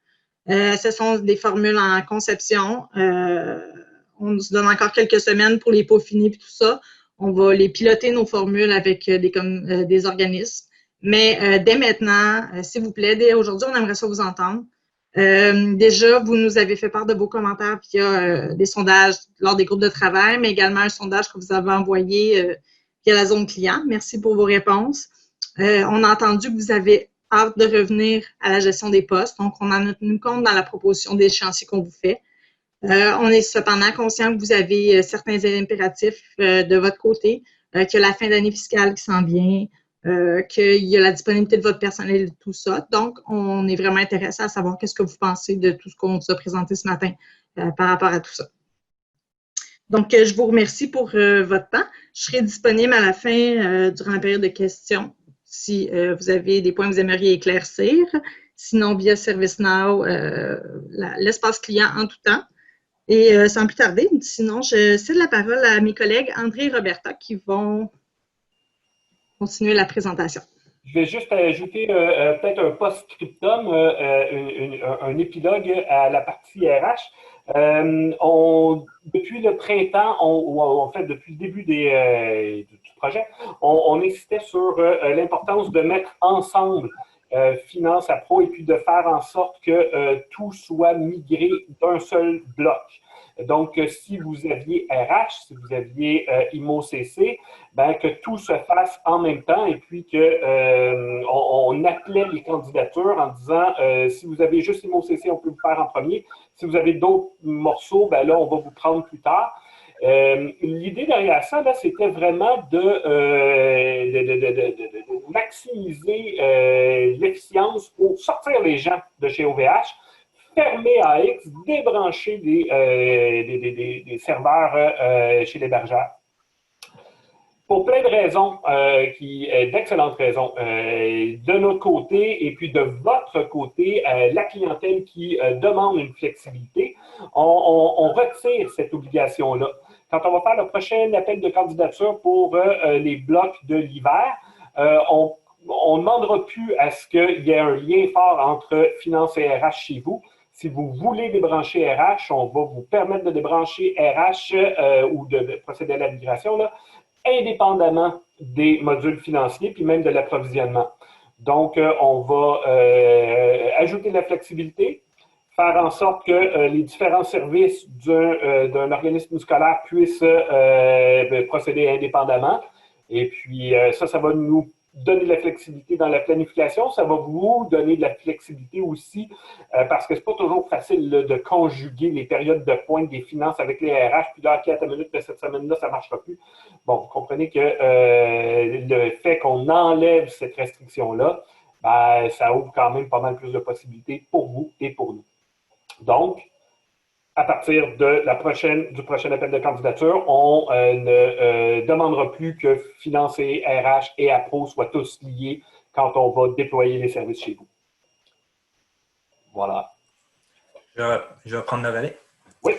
Ce sont des formules en conception. On nous donne encore quelques semaines pour les peaufiner et tout ça. On va les piloter, nos formules, avec des organismes. Mais dès maintenant, s'il vous plaît, dès aujourd'hui, on aimerait ça vous entendre. Déjà, vous nous avez fait part de vos commentaires via des sondages lors des groupes de travail, mais également un sondage que vous avez envoyé via la zone client. Merci pour vos réponses. On a entendu que vous avez hâte de revenir à la gestion des postes. Donc, on en a tenu compte dans la proposition d'échéancier qu'on vous fait. On est cependant conscient que vous avez certains impératifs de votre côté, qu'il y a la fin d'année fiscale qui s'en vient, qu'il y a la disponibilité de votre personnel et tout ça. Donc, on est vraiment intéressé à savoir qu'est-ce que vous pensez de tout ce qu'on vous a présenté ce matin par rapport à tout ça. Donc, je vous remercie pour votre temps. Je serai disponible à la fin durant la période de questions si vous avez des points que vous aimeriez éclaircir. Sinon, via ServiceNow, l'espace client en tout temps. Et sans plus tarder, sinon, je cède la parole à mes collègues André et Roberta qui vont continuer la présentation. Je vais juste ajouter peut-être un post-scriptum, un épilogue à la partie RH. Depuis le printemps, en fait, depuis le début du projet, on insistait sur l'importance de mettre ensemble Finance à Pro et puis de faire en sorte que tout soit migré d'un seul bloc. Donc, si vous aviez RH, si vous aviez IMO-CC, ben, que tout se fasse en même temps et puis qu'on appelait les candidatures en disant si vous avez juste IMO-CC, on peut vous faire en premier. Si vous avez d'autres morceaux, ben là, on va vous prendre plus tard. L'idée derrière ça, c'était vraiment de maximiser l'efficience pour sortir les gens de chez OVH, fermer AX, débrancher des serveurs chez l'hébergeur. Pour plein de raisons, d'excellentes raisons, de notre côté et puis de votre côté, la clientèle qui demande une flexibilité, on retire cette obligation-là. Quand on va faire le prochain appel de candidature pour les blocs de l'hiver, on ne demandera plus à ce qu'il y ait un lien fort entre finance et RH chez vous. Si vous voulez débrancher RH, on va vous permettre de débrancher RH ou de procéder à la migration là, indépendamment des modules financiers puis même de l'approvisionnement. Donc, on va ajouter de la flexibilité, faire en sorte que les différents services d'un organisme scolaire puissent procéder indépendamment. Et puis, ça va nous donner de la flexibilité dans la planification. Ça va vous donner de la flexibilité aussi parce que c'est pas toujours facile là, de conjuguer les périodes de pointe des finances avec les RH. Puis là, OK, à ta minute, cette semaine-là, ça ne marchera plus. Bon, vous comprenez que le fait qu'on enlève cette restriction-là, ben, ça ouvre quand même pas mal plus de possibilités pour vous et pour nous. Donc, à partir de du prochain appel de candidature, on ne demandera plus que financer RH et APRO soient tous liés quand on va déployer les services chez vous. Voilà. Je vais prendre le relais. Oui.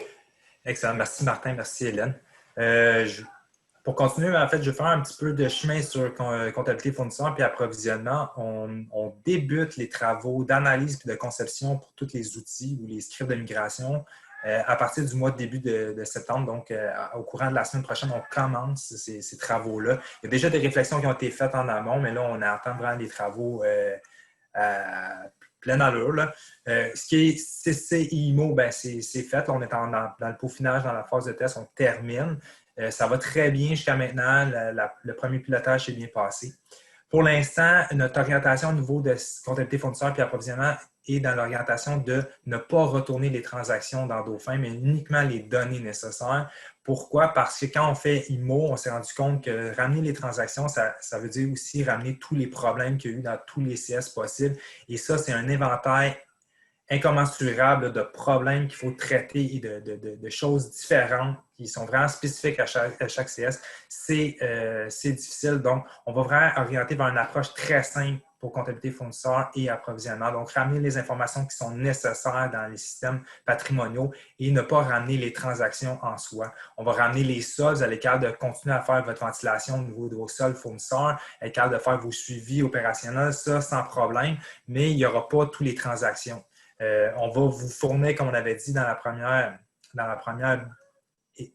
Excellent. Merci Martin, merci Hélène. Pour continuer, en fait, je vais faire un petit peu de chemin sur comptabilité fournisseur puis approvisionnement. On débute les travaux d'analyse et de conception pour tous les outils ou les scripts de migration à partir du mois de début de septembre. Donc, au courant de la semaine prochaine, on commence ces travaux-là. Il y a déjà des réflexions qui ont été faites en amont, mais là, on attend vraiment les travaux à pleine allure. Là. Ce qui est CCIMO, ben, c'est fait. Là, on est dans le peaufinage, dans la phase de test, on termine. Ça va très bien jusqu'à maintenant. Le premier pilotage s'est bien passé. Pour l'instant, notre orientation au niveau de comptabilité fournisseur et approvisionnement est dans l'orientation de ne pas retourner les transactions dans Dauphin, mais uniquement les données nécessaires. Pourquoi? Parce que quand on fait IMO, on s'est rendu compte que ramener les transactions, ça veut dire aussi ramener tous les problèmes qu'il y a eu dans tous les CS possibles. Et ça, c'est un inventaire incommensurable de problèmes qu'il faut traiter et de choses différentes qui sont vraiment spécifiques à chaque CS. C'est difficile. Donc, on va vraiment orienter vers une approche très simple pour comptabilité fournisseur et approvisionnement. Donc, ramener les informations qui sont nécessaires dans les systèmes patrimoniaux et ne pas ramener les transactions en soi. On va ramener les soldes, vous allez être capable de continuer à faire votre ventilation au niveau de vos soldes fournisseurs, être capable de faire vos suivis opérationnels, ça sans problème, mais il n'y aura pas toutes les transactions. On va vous fournir, comme on avait dit dans la première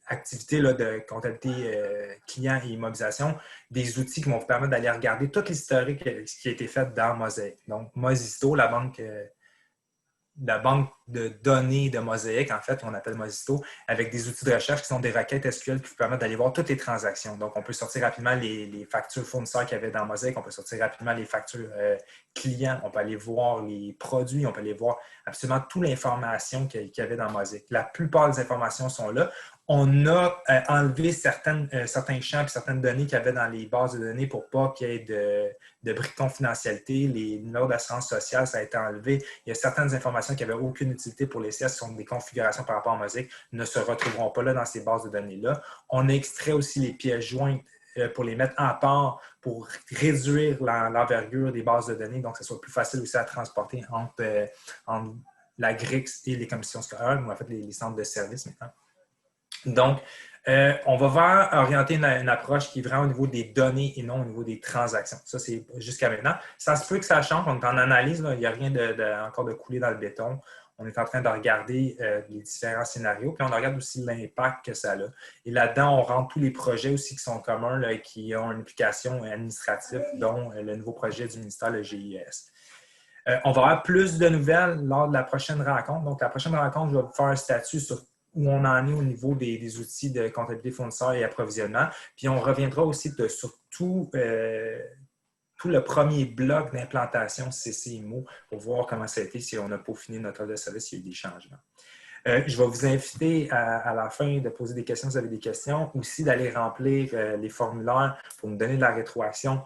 activité là, de comptabilité client et immobilisation, des outils qui vont vous permettre d'aller regarder tout l'historique qui a été fait dans Mosaic. Donc, Mosisto, la banque de données de Mosaic, en fait, qu'on appelle Mosisto, avec des outils de recherche qui sont des requêtes SQL qui vous permettent d'aller voir toutes les transactions. Donc, on peut sortir rapidement les factures fournisseurs qu'il y avait dans Mosaic, on peut sortir rapidement les factures clients, on peut aller voir les produits, on peut aller voir absolument toute l'information qu'il y avait dans Mosaic. La plupart des informations sont là. On a enlevé certains champs et certaines données qu'il y avait dans les bases de données pour pas qu'il y ait de bris de confidentialité. Les numéros d'assurance sociale, ça a été enlevé. Il y a certaines informations qui n'avaient aucune utilité pour les CS, qui sont des configurations par rapport à Mosaic, ne se retrouveront pas là dans ces bases de données-là. On a extrait aussi les pièces jointes pour les mettre en part pour réduire l'envergure des bases de données, donc que ce soit plus facile aussi à transporter entre la GRIX et les commissions scolaires, ou en fait les centres de services maintenant. Donc, on va vraiment orienter une approche qui est vraiment au niveau des données et non au niveau des transactions. Ça, c'est jusqu'à maintenant. Ça se peut que ça change. On est en analyse. Là. Il n'y a rien encore de coulé dans le béton. On est en train de regarder les différents scénarios. Puis on regarde aussi l'impact que ça a. Et là-dedans, on rentre tous les projets aussi qui sont communs, là, qui ont une application administrative, dont le nouveau projet du ministère, le GIS. On va avoir plus de nouvelles lors de la prochaine rencontre. Donc, la prochaine rencontre, je vais vous faire un statut sur où on en est au niveau des outils de comptabilité fournisseur et approvisionnement. Puis on reviendra aussi sur tout le premier bloc d'implantation CCIMO pour voir comment ça a été si on a peaufiné notre offre de service, s'il y a eu des changements. Je vais vous inviter à la fin de poser des questions si vous avez des questions, aussi d'aller remplir les formulaires pour nous donner de la rétroaction.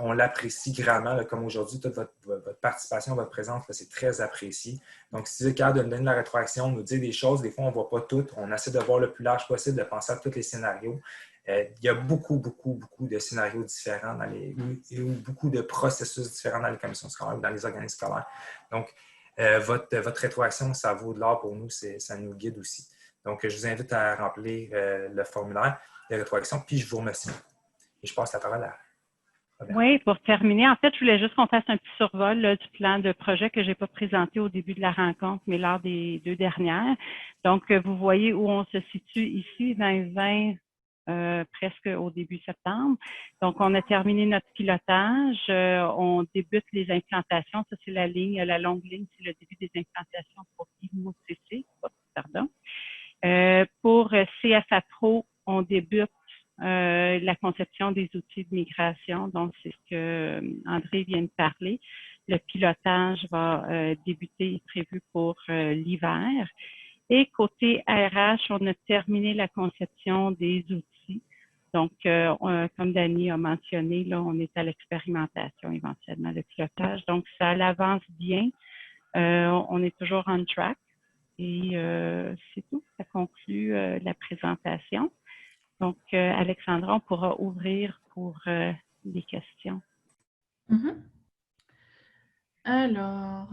On l'apprécie grandement, là, comme aujourd'hui, toute votre participation, votre présence, c'est très apprécié. Donc, si vous êtes capable de nous donner de la rétroaction, nous dire des choses, des fois, on ne voit pas toutes. On essaie de voir le plus large possible, de penser à tous les scénarios. Il y a beaucoup de scénarios différents et beaucoup de processus différents dans les commissions scolaires ou dans les organismes scolaires. Donc, votre rétroaction, ça vaut de l'or pour nous, ça nous guide aussi. Donc, je vous invite à remplir le formulaire de rétroaction, puis je vous remercie. Et je passe la parole à Oui, pour terminer, en fait, je voulais juste qu'on fasse un petit survol là, du plan de projet que je n'ai pas présenté au début de la rencontre, mais lors des 2 dernières. Donc, vous voyez où on se situe ici, 2020, presque au début septembre. Donc, on a terminé notre pilotage. On débute les implantations. Ça, c'est la longue ligne, c'est le début des implantations pour IMO-CC. Pardon. Pour CFA Pro, on débute la conception des outils de migration. Donc, c'est ce que André vient de parler. Le pilotage va débuter, prévu pour l'hiver. Et côté RH, on a terminé la conception des outils. Donc, comme Dany a mentionné, là, on est à l'expérimentation éventuellement, le pilotage. Donc, ça avance bien. On est toujours on track. Et c'est tout. Ça conclut la présentation. Donc, Alexandra, on pourra ouvrir pour les questions. Alors,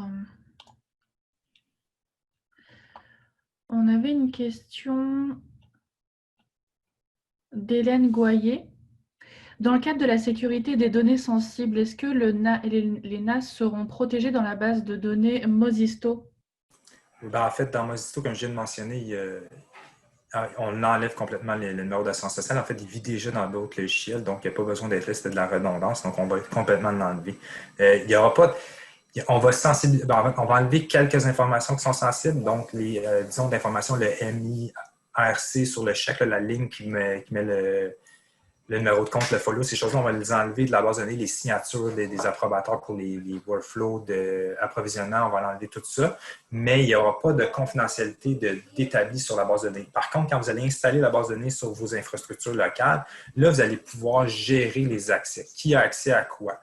on avait une question d'Hélène Goyer. Dans le cadre de la sécurité des données sensibles, est-ce que les NAS seront protégés dans la base de données Mosisto? En fait, dans Mosisto, comme je viens de mentionner, on enlève complètement le numéro d'assurance sociale. En fait, il vit déjà dans d'autres logiciels, donc il n'y a pas besoin d'être là, c'était de la redondance, donc on va complètement l'enlever. Il n'y aura pas... On va enlever quelques informations qui sont sensibles, donc disons d'informations, le MIRC sur le chèque, la ligne qui met le numéro de compte, le follow, ces choses-là, on va les enlever de la base de données, les signatures des approbateurs pour les workflows d'approvisionnement, on va enlever tout ça, mais il n'y aura pas de confidentialité d'établi sur la base de données. Par contre, quand vous allez installer la base de données sur vos infrastructures locales, là, vous allez pouvoir gérer les accès. Qui a accès à quoi?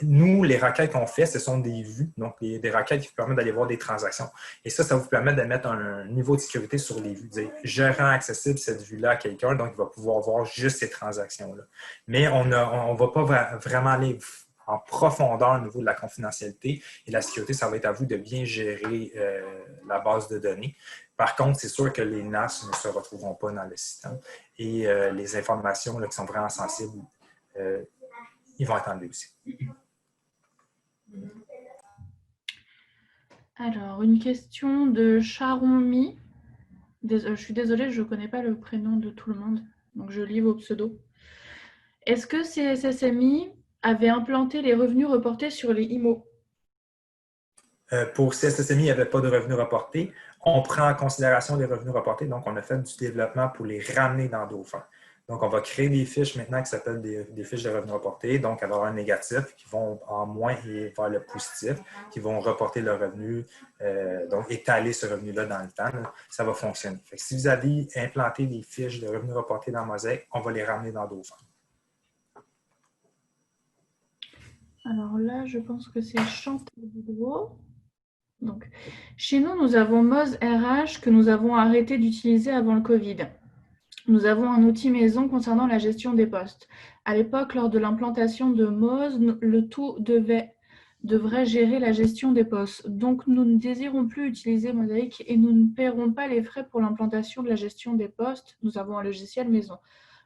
Nous, les requêtes qu'on fait, ce sont des vues, donc des requêtes qui vous permettent d'aller voir des transactions. Et ça vous permet de mettre un niveau de sécurité sur les vues. Dire, je rends accessible cette vue-là à quelqu'un, donc il va pouvoir voir juste ces transactions-là. Mais on ne va pas vraiment aller en profondeur au niveau de la confidentialité et de la sécurité. Ça va être à vous de bien gérer la base de données. Par contre, c'est sûr que les NAS ne se retrouveront pas dans le système. Et les informations là, qui sont vraiment sensibles, ils vont être enlevés aussi. Alors, une question de Charonmi. Je suis désolée, je ne connais pas le prénom de tout le monde, donc je lis vos pseudos. Est-ce que CSSMI avait implanté les revenus reportés sur les IMO? Pour CSSMI, il n'y avait pas de revenus reportés. On prend en considération les revenus reportés, donc on a fait du développement pour les ramener dans Dauphin. Donc, on va créer des fiches maintenant qui s'appellent des fiches de revenus reportés, donc avoir un négatif qui vont en moins et vers le positif, qui vont reporter le revenu, donc étaler ce revenu-là dans le temps. Là, ça va fonctionner. Fait que si vous avez implanté des fiches de revenus reportés dans Mosaic, on va les ramener dans Dauphin. Alors là, je pense que c'est Chantal Boudreau. Donc, chez nous, nous avons Moz RH que nous avons arrêté d'utiliser avant le Covid. Nous avons un outil maison concernant la gestion des postes. À l'époque, lors de l'implantation de Moz, le tout devrait gérer la gestion des postes. Donc, nous ne désirons plus utiliser Mosaic et nous ne paierons pas les frais pour l'implantation de la gestion des postes. Nous avons un logiciel maison.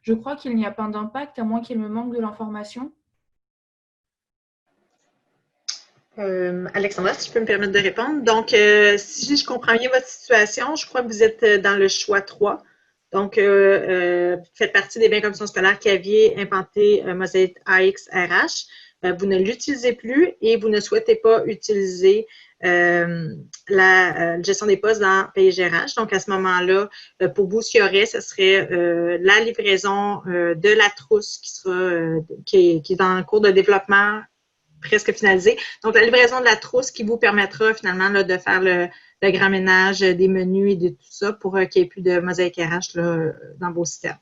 Je crois qu'il n'y a pas d'impact, à moins qu'il me manque de l'information. Alexandra, si je peux me permettre de répondre. Donc, si je comprends bien votre situation, je crois que vous êtes dans le choix 3. Donc, vous faites partie des biens commissions scolaires qui aviez implanté Mosaic AX RH. Vous ne l'utilisez plus et vous ne souhaitez pas utiliser la gestion des postes dans PayGRH. Donc, à ce moment-là, pour vous, ce qu'il y aurait, ce serait la livraison de la trousse qui est en cours de développement presque finalisé. Donc, la livraison de la trousse qui vous permettra finalement là, de faire le grand ménage des menus et de tout ça pour qu'il n'y ait plus de Mosaic RH là, dans vos systèmes.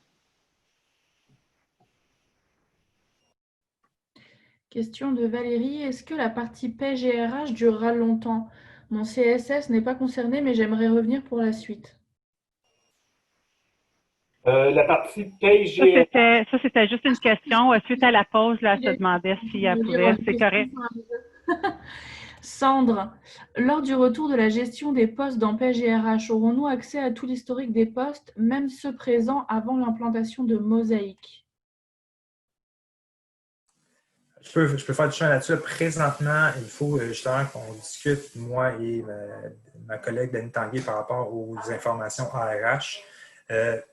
Question de Valérie. Est-ce que la partie PayGRH durera longtemps? Mon CSS n'est pas concerné, mais j'aimerais revenir pour la suite. La partie PayGRH. Ça, c'était juste une question. Suite à la pause, là, elle se demandait si elle pouvait. C'est correct. Sandre, lors du retour de la gestion des postes dans PayGRH, aurons-nous accès à tout l'historique des postes, même ceux présents avant l'implantation de Mosaic? Je peux faire du chemin là-dessus. Présentement, il faut justement qu'on discute, moi et ma collègue Dani Tanguay, par rapport aux informations ARH.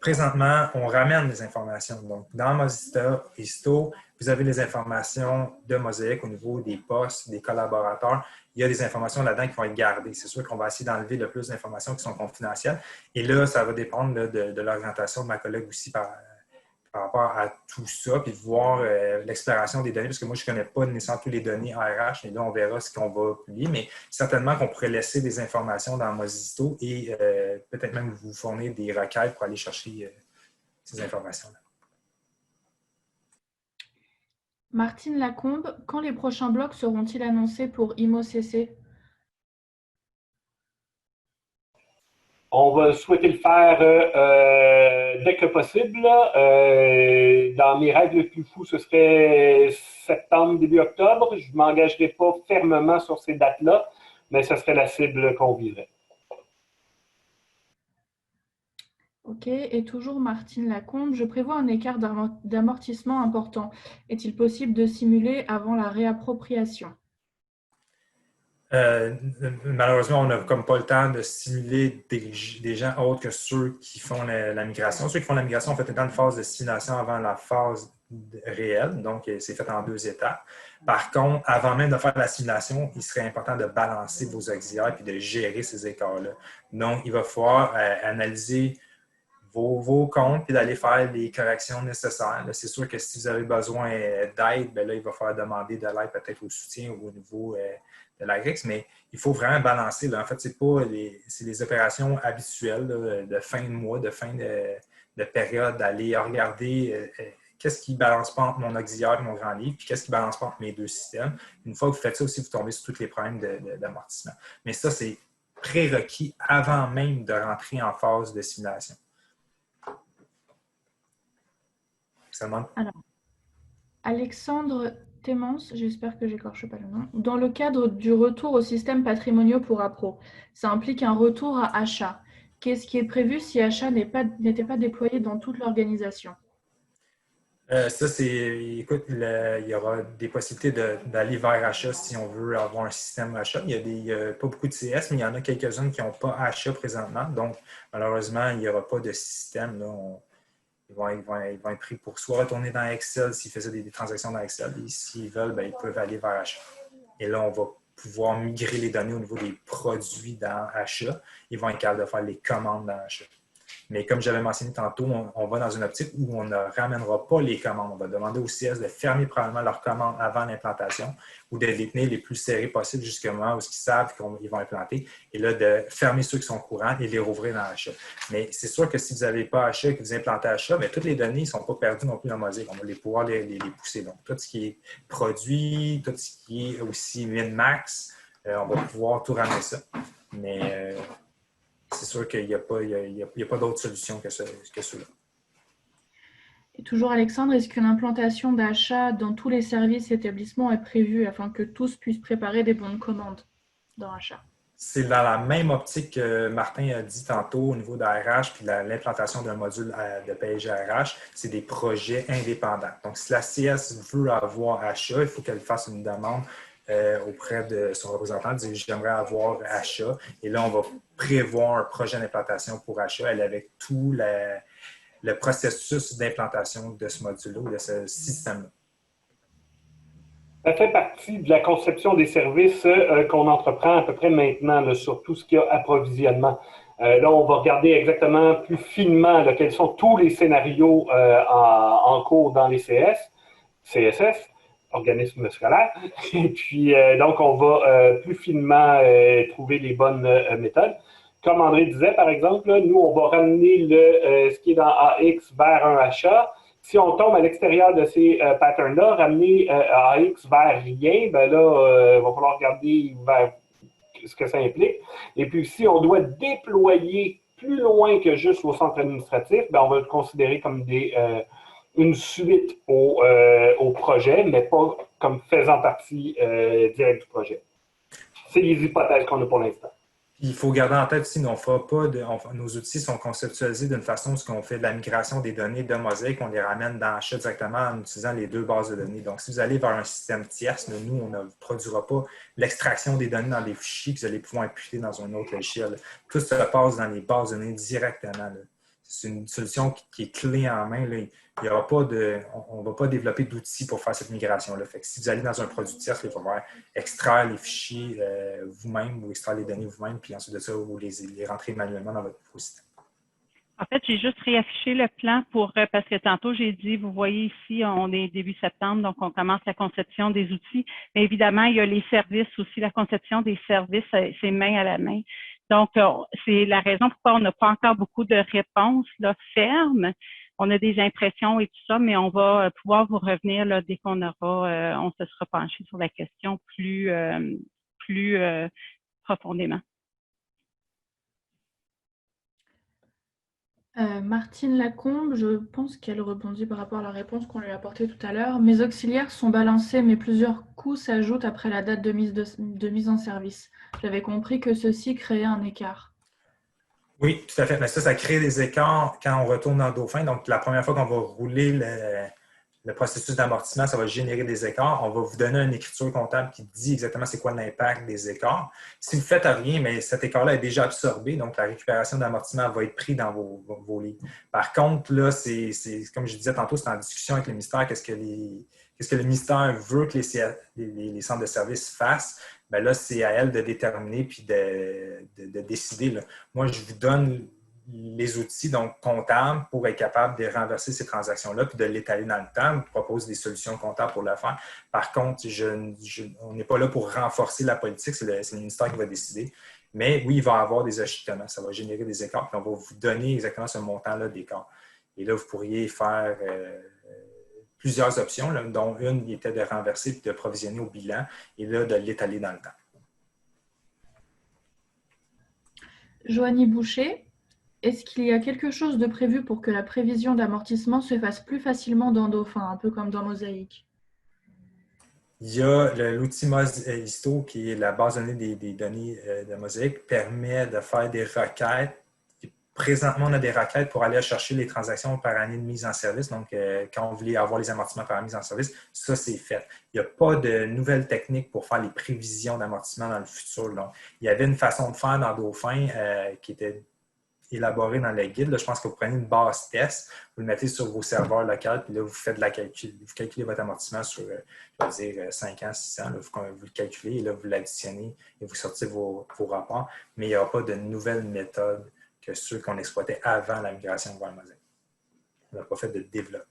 Présentement, on ramène les informations. Donc, dans Mozilla Histo, vous avez les informations de Mosaic au niveau des postes, des collaborateurs. Il y a des informations là-dedans qui vont être gardées. C'est sûr qu'on va essayer d'enlever le plus d'informations qui sont confidentielles. Et là, ça va dépendre de l'orientation de ma collègue aussi par rapport à tout ça, puis de voir l'exploration des données, parce que moi, je ne connais pas nécessairement tous les données RH, mais là, on verra ce qu'on va publier, mais certainement qu'on pourrait laisser des informations dans Mozito et peut-être même vous fournir des requêtes pour aller chercher ces informations-là. Martine Lacombe, quand les prochains blocs seront-ils annoncés pour IMO-CC? On va souhaiter le faire dès que possible. Dans mes rêves les plus fous, ce serait septembre, début octobre. Je ne m'engagerai pas fermement sur ces dates-là, mais ce serait la cible qu'on viserait. Ok, et toujours Martine Lacombe, je prévois un écart d'amortissement important. Est-il possible de simuler avant la réappropriation? Malheureusement, on n'a comme pas le temps de simuler des gens autres que ceux qui font la migration. Ceux qui font la migration ont fait dans une phase de simulation avant la phase réelle, donc c'est fait en 2 étapes. Par contre, avant même de faire la simulation, il serait important de balancer vos auxiliaires et de gérer ces écarts-là. Donc, il va falloir analyser vos comptes et d'aller faire les corrections nécessaires. C'est sûr que si vous avez besoin d'aide, bien là, il va falloir demander de l'aide peut-être au soutien ou au niveau de la GRIX, mais il faut vraiment balancer. Là. En fait, c'est les opérations habituelles là, de fin de mois, de fin de période, d'aller regarder qu'est-ce qui ne balance pas entre mon auxiliaire et mon grand livre, puis qu'est-ce qui ne balance pas entre mes 2 systèmes. Une fois que vous faites ça aussi, vous tombez sur tous les problèmes d'amortissement. Mais ça, c'est prérequis avant même de rentrer en phase de simulation. Alors, Alexandre Témence, j'espère que j'écorche pas le nom. Dans le cadre du retour au système patrimoniaux pour APRO, ça implique un retour à achat. Qu'est-ce qui est prévu si achat n'était pas déployé dans toute l'organisation? Ça, écoute, il y aura des possibilités d'aller vers achat si on veut avoir un système achat. Il y a pas beaucoup de CS, mais il y en a quelques-unes qui n'ont pas achat présentement. Donc, malheureusement, il n'y aura pas de système. Là. Ils vont être pris pour soit retourner dans Excel s'ils faisaient des transactions dans Excel. Et s'ils veulent, bien, ils peuvent aller vers achat. Et là, on va pouvoir migrer les données au niveau des produits dans achat. Ils vont être capables de faire les commandes dans achat. Mais comme j'avais mentionné tantôt, on va dans une optique où on ne ramènera pas les commandes. On va demander aux CS de fermer probablement leurs commandes avant l'implantation ou de les tenir les plus serrés possible jusqu'au moment où ils savent qu'ils vont implanter. Et là, de fermer ceux qui sont courants et les rouvrir dans l'achat. Mais c'est sûr que si vous n'avez pas achat et que vous implantez achat, bien, toutes les données ne sont pas perdues non plus dans Mosaic. On va pouvoir les pousser. Donc, tout ce qui est produit, tout ce qui est aussi min-max, on va pouvoir tout ramener ça. Mais c'est sûr qu'il n'y a pas d'autre solution que ceux-là. Et toujours Alexandre, est-ce qu'une implantation d'achat dans tous les services et établissements est prévue afin que tous puissent préparer des bons de commande dans achat? C'est dans la même optique que Martin a dit tantôt au niveau de RH puis l'implantation d'un module de payage RH, c'est des projets indépendants. Donc, si la CS veut avoir achat, il faut qu'elle fasse une demande auprès de son représentant, dire j'aimerais avoir achat. Et là, on va prévoir un projet d'implantation pour achat, elle avec tout le processus d'implantation de ce module-là ou de ce système-là. Ça fait partie de la conception des services qu'on entreprend à peu près maintenant là, sur tout ce qui a approvisionnement. Là, on va regarder exactement plus finement là, quels sont tous les scénarios en cours dans les CSS, organismes scolaires. Et puis, donc, on va plus finement trouver les bonnes méthodes. Comme André disait, par exemple, là, nous, on va ramener ce qui est dans AX vers un achat. Si on tombe à l'extérieur de ces patterns-là, ramener AX vers rien, ben là, il va falloir regarder vers ce que ça implique. Et puis, si on doit déployer plus loin que juste au centre administratif, ben on va le considérer comme une suite au projet, mais pas comme faisant partie directe du projet. C'est les hypothèses qu'on a pour l'instant. Il faut garder en tête aussi, nos outils sont conceptualisés d'une façon où on fait de la migration des données de Mosaic, on les ramène dans Achat directement en utilisant les deux bases de données. Donc, si vous allez vers un système tierce, nous, on ne produira pas l'extraction des données dans des fichiers que vous allez pouvoir imputer dans un autre logiciel. Tout se passe dans les bases de données directement. C'est une solution qui est clé en main. Là. Il y aura pas on ne va pas développer d'outils pour faire cette migration-là. Fait que si vous allez dans un produit tiers, il va falloir extraire les fichiers vous-même ou extraire les données vous-même, puis ensuite de ça, vous les rentrer manuellement dans votre système. En fait, j'ai juste réaffiché le plan parce que tantôt, j'ai dit, vous voyez ici, on est début septembre, donc on commence la conception des outils. Mais évidemment, il y a les services aussi, la conception des services, c'est main à la main. Donc, c'est la raison pourquoi on n'a pas encore beaucoup de réponses là, fermes. On a des impressions et tout ça, mais on va pouvoir vous revenir là, dès qu'on aura, on se sera penché sur la question plus profondément. Martine Lacombe, je pense qu'elle rebondit par rapport à la réponse qu'on lui a apportée tout à l'heure. Mes auxiliaires sont balancés, mais plusieurs coûts s'ajoutent après la date de mise en service. J'avais compris que ceci créait un écart. Oui, tout à fait. Mais ça crée des écarts quand on retourne dans Dauphin. Donc, la première fois qu'on va rouler le processus d'amortissement, ça va générer des écarts. On va vous donner une écriture comptable qui dit exactement c'est quoi l'impact des écarts. Si vous ne faites rien, mais cet écart-là est déjà absorbé, donc la récupération d'amortissement va être prise dans vos livres. Par contre, là, c'est comme je disais tantôt, c'est en discussion avec le ministère, qu'est-ce que le ministère veut que les centres de services fassent. Bien là, c'est à elle de déterminer puis de décider. Là. Moi, je vous donne les outils donc comptables pour être capable de renverser ces transactions-là puis de l'étaler dans le temps. On propose des solutions comptables pour le faire. Par contre, on n'est pas là pour renforcer la politique, c'est le ministère qui va décider. Mais oui, il va y avoir des ajustements. Ça va générer des écarts puis on va vous donner exactement ce montant-là d'écart. Et là, vous pourriez faire plusieurs options, là, dont une était de renverser et de provisionner au bilan et là, de l'étaler dans le temps. Joanie Boucher, est-ce qu'il y a quelque chose de prévu pour que la prévision d'amortissement se fasse plus facilement dans Dauphin, un peu comme dans Mosaic? Il y a l'outil Histo, qui est la base de données des données de Mosaic, permet de faire des requêtes. Présentement, on a des requêtes pour aller chercher les transactions par année de mise en service. Donc, quand on voulait avoir les amortissements par mise en service, ça, c'est fait. Il n'y a pas de nouvelles techniques pour faire les prévisions d'amortissement dans le futur. Donc, il y avait une façon de faire dans Dauphin qui était élaborée dans le guide. Là, je pense que vous prenez une base test, vous le mettez sur vos serveurs locaux, puis là, vous faites vous calculez votre amortissement sur, je veux dire, 5 ans, 6 ans. Là, vous le calculez et là, vous l'additionnez et vous sortez vos rapports. Mais il n'y aura pas de nouvelles méthodes que ceux qu'on exploitait avant la migration vers Mosaic. On n'a pas fait de développement.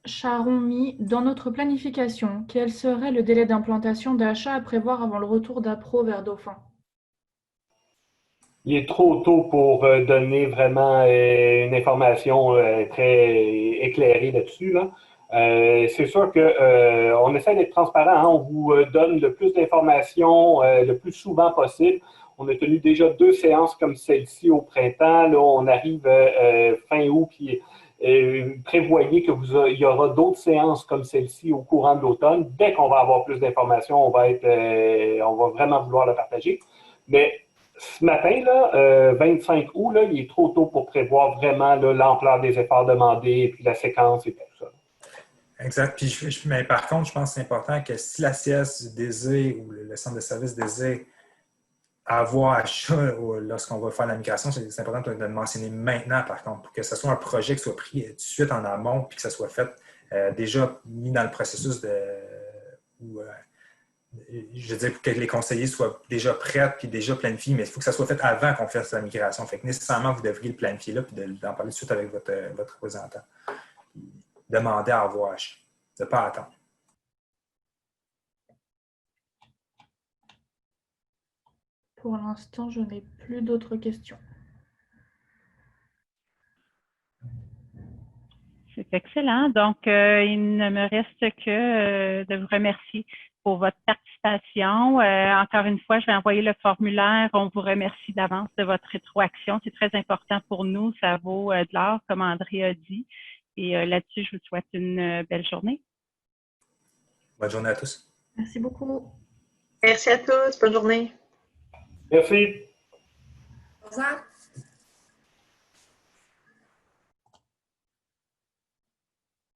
Sharon Mi, dans notre planification, quel serait le délai d'implantation d'achat à prévoir avant le retour d'Appro vers Dauphin? Il est trop tôt pour donner vraiment une information très éclairée là-dessus. Là. C'est sûr qu'on essaie d'être transparent. Hein? On vous donne le plus d'informations le plus souvent possible. On a tenu déjà 2 séances comme celle-ci au printemps. Là, on arrive fin août, puis prévoyez qu'il y aura d'autres séances comme celle-ci au courant de l'automne. Dès qu'on va avoir plus d'informations, on va vraiment vouloir le partager. Mais ce matin, là, 25 août, là, il est trop tôt pour prévoir vraiment l'ampleur des efforts demandés et puis la séquence et tout ça. Exact. Mais par contre, je pense que c'est important que si la CS désire ou le centre de service désire avoir achat lorsqu'on va faire la migration, c'est important de le mentionner maintenant, par contre, pour que ce soit un projet qui soit pris tout de suite en amont puis que ça soit fait déjà mis dans le processus je veux dire, pour que les conseillers soient déjà prêts puis déjà planifiés, mais il faut que ça soit fait avant qu'on fasse la migration. Fait que nécessairement, vous devriez le planifier là puis d'en parler tout de suite avec votre représentant. Demander à avoir achat, de ne pas attendre. Pour l'instant, je n'ai plus d'autres questions. C'est excellent. Donc, il ne me reste que de vous remercier pour votre participation. Encore une fois, je vais envoyer le formulaire. On vous remercie d'avance de votre rétroaction. C'est très important pour nous. Ça vaut de l'or, comme André a dit. Et là-dessus, je vous souhaite une belle journée. Bonne journée à tous. Merci beaucoup. Merci à tous. Bonne journée. Merci. Au revoir.